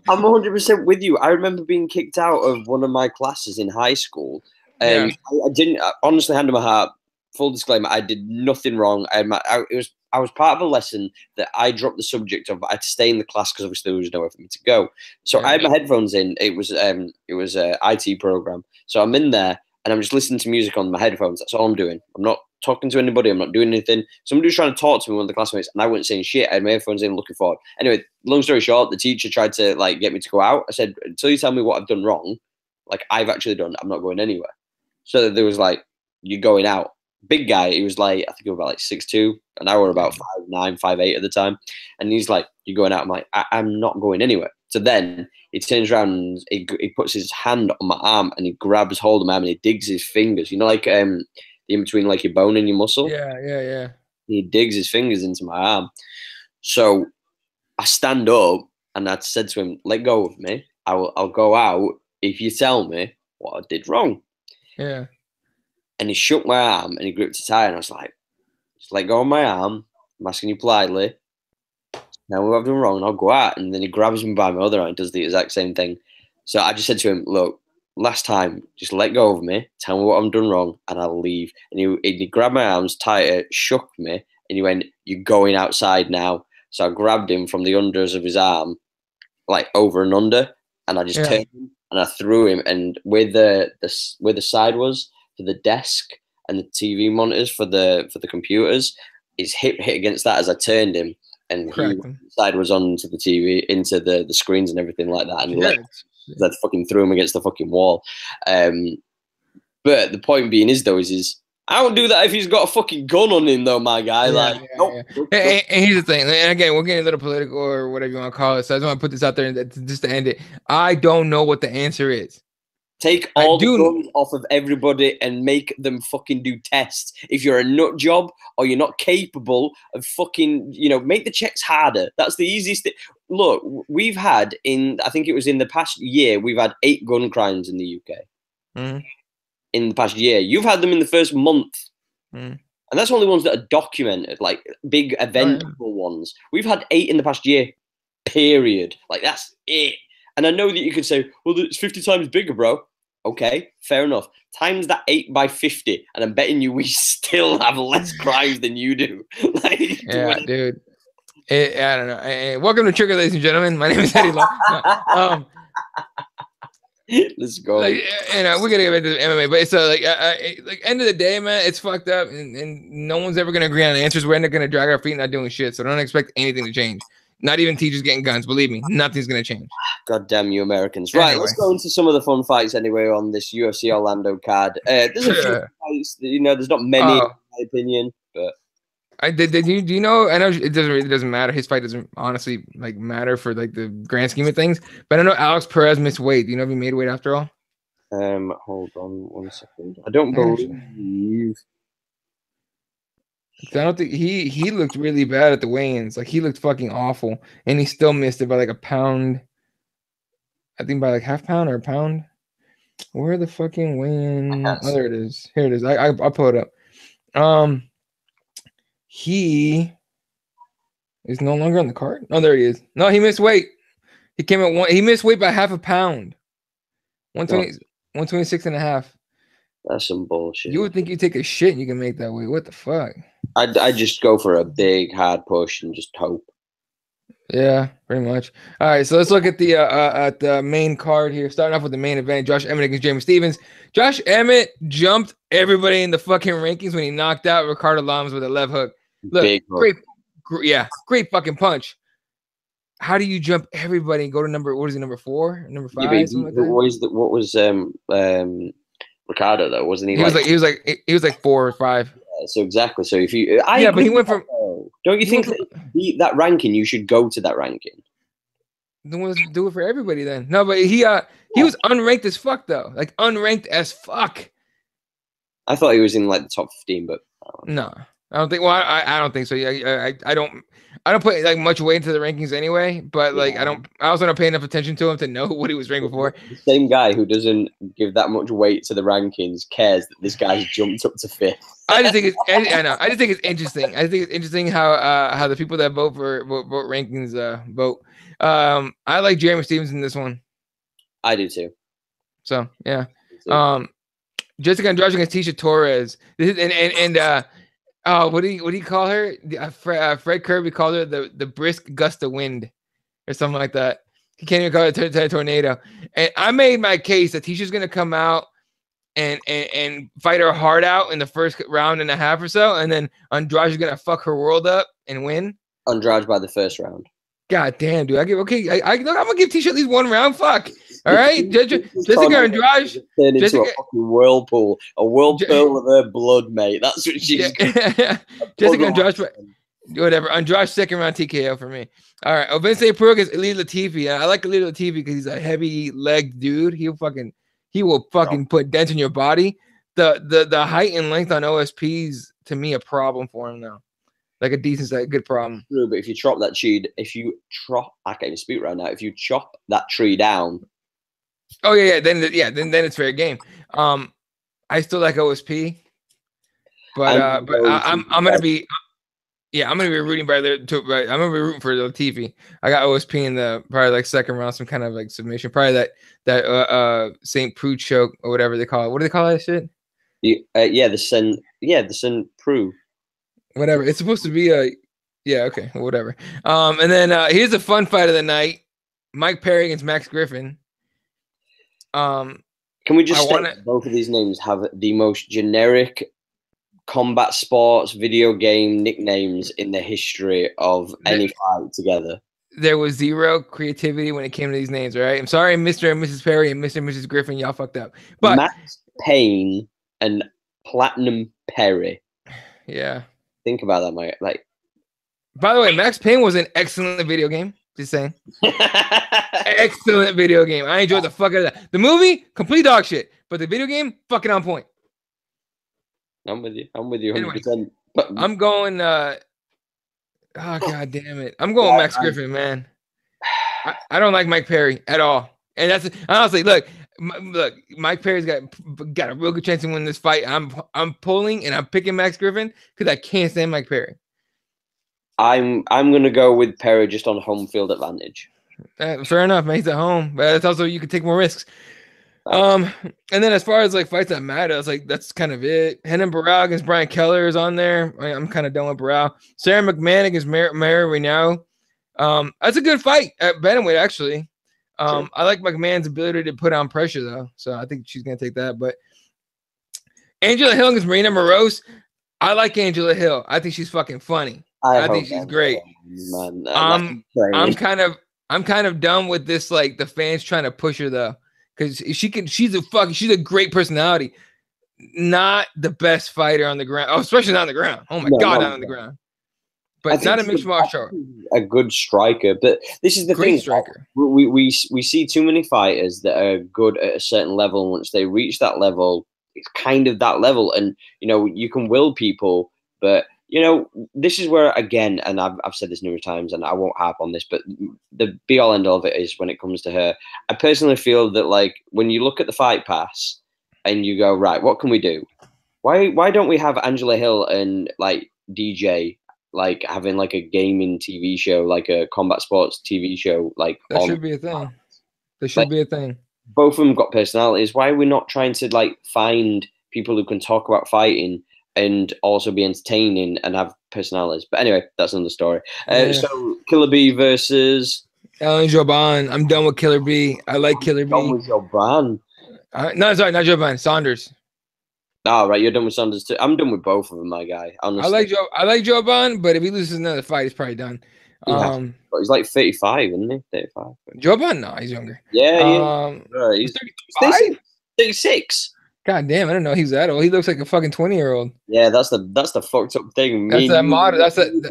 I'm 100% with you. I remember being kicked out of one of my classes in high school. I didn't, honestly, hand on my heart, full disclaimer, I did nothing wrong. I was part of a lesson that I dropped the subject of. I had to stay in the class because obviously there was nowhere for me to go. So I had my headphones in. It was a IT program. So I'm in there and I'm just listening to music on my headphones. That's all I'm doing. I'm not talking to anybody. I'm not doing anything. Somebody was trying to talk to me, one of the classmates, and I wasn't saying shit. I had my headphones in, looking forward. Anyway, long story short, the teacher tried to like get me to go out. I said, until you tell me what I've done wrong, like I've actually done, I'm not going anywhere. So there was like, you're going out. Big guy, he was like, I think he was about like 6'2", and I were about 5'9", 5'8" at the time. And he's like, you're going out. I'm like, I'm not going anywhere. So then he turns around and he puts his hand on my arm and he grabs hold of my arm and he digs his fingers. You know, like in between like your bone and your muscle? Yeah. He digs his fingers into my arm. So I stand up and I said to him, let go of me. I'll go out if you tell me what I did wrong. Yeah. And he shook my arm and he gripped it tight and I was like, just let go of my arm. I'm asking you politely. Now what I've done wrong and I'll go out. And then he grabs me by my other arm and does the exact same thing. So I just said to him, look, last time, just let go of me, tell me what I've done wrong, and I'll leave. And he grabbed my arms tighter, shook me, and he went, you're going outside now. So I grabbed him from the unders of his arm, like over and under, and I just turned him and I threw him. And where the side was for the desk and the TV monitors for the computers, his hip hit against that as I turned him, and the side was onto the TV, into the screens and everything like that. And I fucking threw him against the fucking wall. But the point being is I don't do that if he's got a fucking gun on him, though, my guy. Nope. And here's the thing. And again, we're getting a little political or whatever you want to call it. So I just want to put this out there and just to end it. I don't know what the answer is. Take all the guns off of everybody and make them fucking do tests. If you're a nut job or you're not capable of fucking, make the checks harder. That's the easiest thing. Look, we've had I think it was in the past year, we've had 8 gun crimes in the UK. Mm-hmm. In the past year. You've had them in the first month. Mm. And that's only ones that are documented, like big eventful ones. We've had 8 in the past year, period. Like, that's it. And I know that you could say, well, it's 50 times bigger, bro. Okay, fair enough. Times that 8 by 50, and I'm betting you we still have less crimes than you do. Yeah, dude. I don't know. Welcome to Trigger, ladies and gentlemen. My name is Eddie Law. Let's go. We're gonna get into MMA, but it's like end of the day, man, it's fucked up, and no one's ever gonna agree on the answers. We're gonna drag our feet, not doing shit. So don't expect anything to change. Not even teachers getting guns. Believe me, nothing's gonna change. God damn you Americans! Right, let's go into some of the fun fights anyway on this UFC Orlando card. There's a few fights that, there's not many in my opinion, but. Do you know? I know it doesn't matter. His fight doesn't honestly like matter for like the grand scheme of things. But I know Alex Perez missed weight. Do you know if he made weight after all? Hold on 1 second. I don't believe. I don't think he looked really bad at the weigh-ins. Like he looked fucking awful, and he still missed it by like a pound. I think by like half pound or a pound. Where are the fucking weigh-in? Oh, there it is. Here it is. I'll pull it up. He is no longer on the card. Oh, there he is. No, he missed weight. He came at he missed weight by half a pound. 126 and a half. That's some bullshit. You would think you take a shit and you can make that weight. What the fuck? I'd just go for a big hard push and just hope. Yeah, pretty much. All right, so let's look at the main card here. Starting off with the main event, Josh Emmett against Jamie Stephens. Josh Emmett jumped everybody in the fucking rankings when he knocked out Ricardo Lamas with a left hook. Look, great fucking punch. How do you jump everybody and go to number 4, number 5? Yeah, what was Ricardo though? Wasn't he? He was like 4 or 5. Yeah, so exactly. So if you, but he went from. Don't you think that ranking? You should go to that ranking. Then let's do it for everybody then. No, but he was unranked as fuck though. Like unranked as fuck. I thought he was in like the top 15, but no. I don't think. Well, I don't think so. Yeah, I don't put like much weight into the rankings anyway. But like, I also don't pay enough attention to him to know what he was ranked before. The same guy who doesn't give that much weight to the rankings cares that this guy's jumped up to 5th. I just think it's interesting. I think it's interesting how the people that vote rankings vote. I like Jeremy Stephens in this one. I do too. So yeah. Jessica Andrade against Tisha Torres. This is, what do you call her? Fred Kirby called her the brisk gust of wind or something like that. He can't even call it a tornado. And I made my case that Tisha's gonna come out and fight her heart out in the first round and a half or so, and then Andrade's gonna fuck her world up and win. Andrade by the first round. God damn, dude! I'm gonna give Tisha at least 1 round. Fuck. All right, Jessica Andrade turned into a fucking whirlpool of her blood, mate. That's what she's. Jessica Andrade, whatever. Andrade 2nd round TKO for me. All right, Vincent Pro against Ali Latifi. I like Ali Latifi because he's a heavy-legged dude. He will fucking put dents in your body. The height and length on OSP's to me a problem for him now. Like a decent, good problem. True, but if you chop that tree, I can't even speak right now. If you chop that tree down. Oh yeah, then it's fair game. I still like OSP, but I'm gonna be rooting I'm gonna be rooting for Latifi. I got OSP in the probably like 2nd round, some kind of like submission. Probably that St. Preux choke or whatever they call it. What do they call that shit? The St. Preux. Whatever. It's supposed to be okay, whatever. And then here's a fun fight of the night: Mike Perry against Max Griffin. Can we just say both of these names have the most generic combat sports video game nicknames in the history of any fight together? There was zero creativity when it came to these names, right? I'm sorry, Mr. and Mrs. Perry and Mr. and Mrs. Griffin, y'all fucked up. But Max Payne and Platinum Perry. Yeah. Think about that, mate. Like, by the way, Max Payne was an excellent video game. Just saying. Excellent video game. I enjoyed the fuck out of that. The movie, complete dog shit. But the video game, fucking on point. I'm with you 100%. Anyway, but I'm going oh god damn it. I'm going Max Griffin, man. I don't like Mike Perry at all. And that's honestly, look, Mike Perry's got a real good chance to win this fight. I'm pulling and I'm picking Max Griffin because I can't stand Mike Perry. I'm gonna go with Perry just on home field advantage. Fair enough, man. He's at home, but it's also you can take more risks. And then as far as like fights that matter, it's like that's kind of it. Henan Barral against Brian Keller is on there. I'm kind of done with Barral. Sarah McMahon against Mary Renaud. That's a good fight at bantamweight, actually. Sure. I like McMahon's ability to put on pressure though, so I think she's gonna take that. But Angela Hill against Marina Moroz. I like Angela Hill. I think she's fucking funny. I think she's great. Man. I'm kind of done with this, like the fans trying to push her though, because she's a great personality. Not the best fighter on the ground. Oh, especially not on the ground. Oh my God, not on the ground. But not a mixed martial art. A good striker, but this is the great thing. Striker. We see too many fighters that are good at a certain level. Once they reach that level, it's kind of that level, and you can will people, but this is where again, and I've said this numerous times, and I won't harp on this, but the be all end all of it is when it comes to her. I personally feel that like when you look at the Fight Pass and you go, right, what can we do? Why don't we have Angela Hill and like DJ like having like a gaming TV show, like a combat sports TV show, like that should be a thing. There should be a thing. Both of them got personalities. Why are we not trying to like find people who can talk about fighting and also be entertaining and have personalities? But anyway, that's another story. So Killer B versus Ellen Joban. I'm done with Killer B. I like Killer B. Done with Joban. No, sorry, not Joban. Saunders. Oh, right, you're done with Saunders too. I'm done with both of them, my guy. Honestly. I like Joban, but if he loses another fight, he's probably done. But he's like 35, isn't he? 35. Joban? No, he's younger. Yeah. He's 35? 36. God damn, I don't know he's that old. He looks like a fucking 20-year-old. Yeah, that's the fucked up thing. That's that model.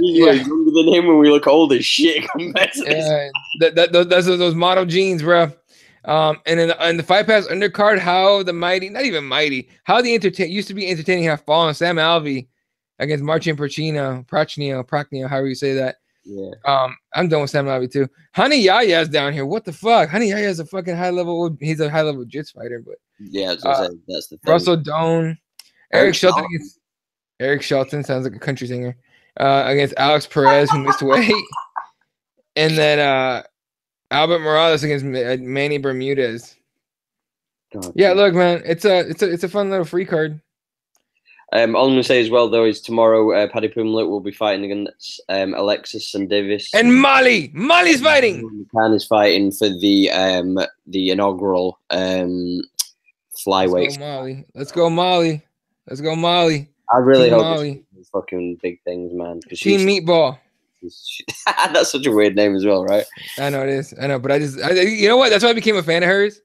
You're younger than him when we look old as shit. Yeah, that's those model genes, bro. And in the Fight Pass undercard, how the mighty, not even mighty, how the used to be entertaining have fallen. Sam Alvey against Marcin Prochnio, however you say that. Yeah. I'm done with Sam Alvey too. Honey Yaya's down here. What the fuck? Honey Yaya's a fucking high level. He's a high level jiu-jitsu fighter, but yeah, that's the thing. Russell Doan, Eric Shelton against Eric Shelton sounds like a country singer. Against Alex Perez, who missed weight, and then Albert Morales against Manny Bermudez. God, yeah, look, man, it's a fun little free card. All I'm gonna say as well though is tomorrow Paddy Pimblett will be fighting against Alexis and Davis. And Molly's fighting. McCann is fighting for the inaugural flyweight. Let's go Molly. I really hope Molly. Fucking big things, man. Team Meatball. That's such a weird name as well, right? I know it is. I know, but you know what? That's why I became a fan of hers.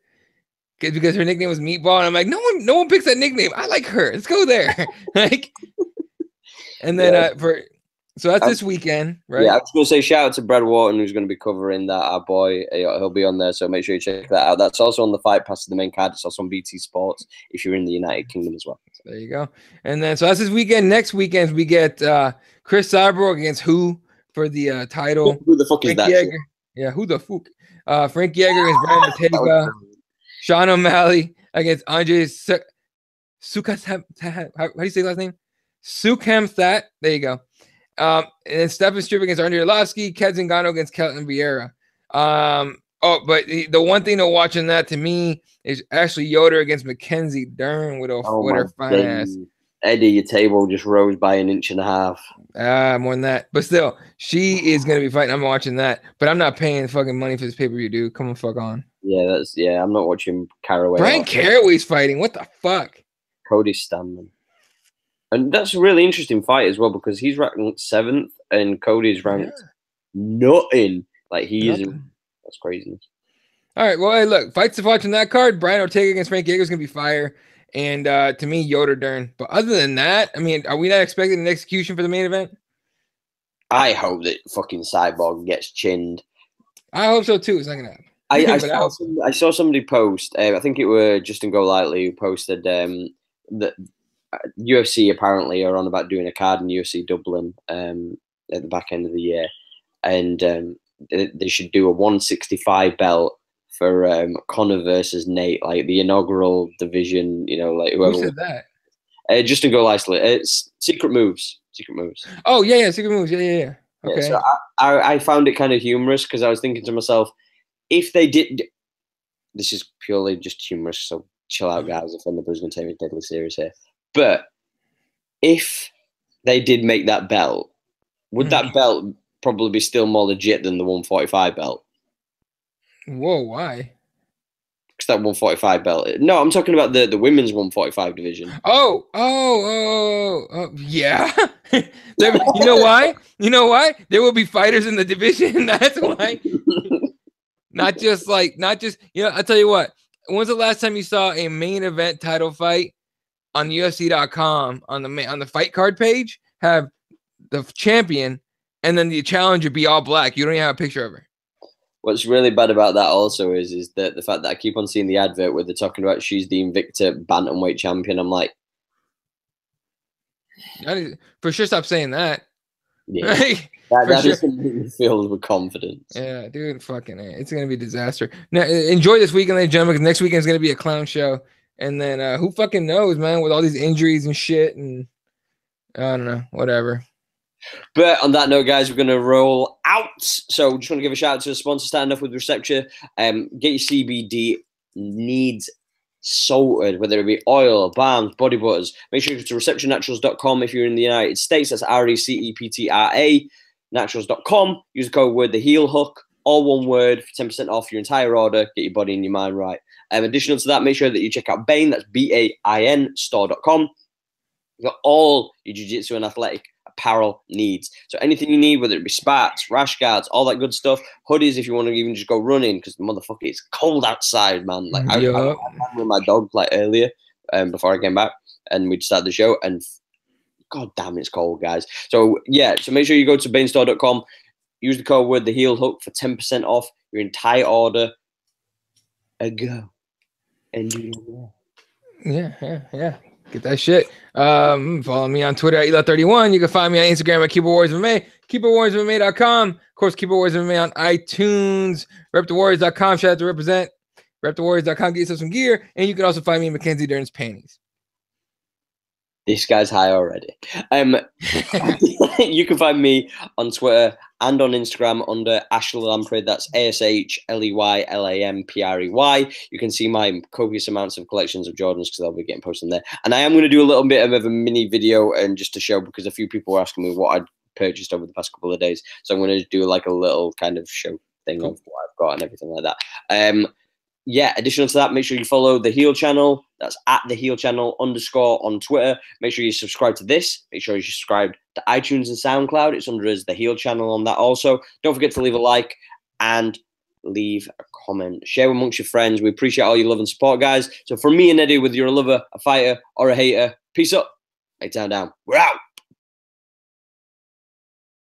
Because her nickname was Meatball, and I'm like, no one picks that nickname. I like her. Let's go there. Like, and then so that's this weekend, right? Yeah, I was gonna say shout out to Brad Wharton, who's gonna be covering that. Our boy, he'll be on there, so make sure you check that out. That's also on the Fight Pass of the main card. It's also on BT Sports if you're in the United Kingdom as well. There you go. And then so that's this weekend. Next weekend we get Chris Cyborg against who for the title? Who the fuck is that? Edgar. Yeah, who the fuck? Frankie Edgar against Brian Ortega. Sean O'Malley against Andre Sukhamthat. How do you say his last name? Sukhamthat. There you go. And then Stephen Stripp against Andre Arlovsky. Ken Zingano against Kelton Vieira. But the one thing to watch in that to me is Ashley Yoder against Mackenzie Dern with her fine ass. Eddie, your table just rose by 1.5 inches. More than that. But still, she is going to be fighting. I'm watching that. But I'm not paying fucking money for this pay-per-view, dude. Come on, fuck on. Yeah, I'm not watching Caraway. Brian Caraway's fighting. What the fuck? Cody Stanman. And that's a really interesting fight as well because he's ranked 7th and Cody's ranked nothing. Like he is. That's craziness. All right. Well, hey, look, fights to watch on that card. Brian Ortega against Frankie Edgar is going to be fire. And to me, Yoder Dern. But other than that, I mean, are we not expecting an execution for the main event? I hope that fucking Cyborg gets chinned. I hope so too. It's not going to happen. I saw somebody post. I think it were Justin Golightly who posted that UFC apparently are on about doing a card in UFC Dublin at the back end of the year, and they should do a 165 belt for Conor versus Nate, like the inaugural division. You know, like whoever. Who said that? Justin Golightly. It's Secret Moves. Oh yeah, Secret Moves. Yeah. Okay. So I found it kind of humorous because I was thinking to myself, if they did, this is purely just humorous, so chill out, guys, if anybody's going to take me deadly serious here. But if they did make that belt, would that belt probably be still more legit than the 145 belt? Whoa, why? because that 145 belt. No, I'm talking about the women's 145 division. Yeah. You know why? You know why? There will be fighters in the division. That's why. Not just, you know, I'll tell you what. When's the last time you saw a main event title fight on UFC.com on the fight card page have the champion and then the challenger be all black? You don't even have a picture of her. What's really bad about that also is that the fact that I keep on seeing the advert where they're talking about she's the Invicta bantamweight champion. I'm like, for sure, stop saying that. Yeah, that sure. Doesn't make me feel with confidence. Yeah, dude, fucking it's gonna be a disaster. Now, enjoy this weekend, ladies and gentlemen, because next weekend is gonna be a clown show, and then who fucking knows, man, with all these injuries and shit, and I don't know, whatever. But on that note, guys, we're going to roll out. So just want to give a shout out to the sponsor, Starting Off with Reception. Get your CBD needs sorted, whether it be oil, balms, body butters. Make sure you go to receptionnaturals.com if you're in the United States. That's RECEPTRA, naturals.com. Use the code word, the heel hook, all one word for 10% off your entire order. Get your body and your mind right. Additional to that, make sure that you check out Bain, that's BAIN store.com. You've got all your jiu-jitsu and athletic apparel needs. So anything you need, whether it be spats, rash guards, all that good stuff, hoodies if you want to even just go running, because the motherfucker, it's cold outside, man. Like I was with my dog like earlier before I came back, and we'd start the show, and god damn, it's cold, guys. So yeah, so make sure you go to bainstore.com, use the code word the heel hook for 10% off your entire order. Go and do yeah. Get that shit. Follow me on Twitter at Ela31. You can find me on Instagram at KeyboardWarriorsMMA, KeyboardWarriorsMMA.com. Of course, KeyboardWarriorsMMA on iTunes, RepTheWarriors.com. Shout out to Represent. RepTheWarriors.com. Get yourself some gear. And you can also find me in Mackenzie Dern's panties. This guy's high already. You can find me on Twitter and on Instagram under Ashley Lamprey. That's ASHLEYLAMPREY. You can see my copious amounts of collections of Jordans because I'll be getting posted on there. And I am going to do a little bit of a mini video and just to show, because a few people were asking me what I'd purchased over the past couple of days. So I'm going to do like a little kind of show thing of what I've got and everything like that. Yeah, additional to that, make sure you follow the Heel channel. That's at the Heel channel _ on Twitter. Make sure you subscribe to this. Make sure you subscribe to iTunes and SoundCloud. It's under as the Heel channel on that also. Don't forget to leave a like and leave a comment. Share amongst your friends. We appreciate all your love and support, guys. So from me and Eddie, whether you're a lover, a fighter, or a hater, peace up. Hey, down. We're out.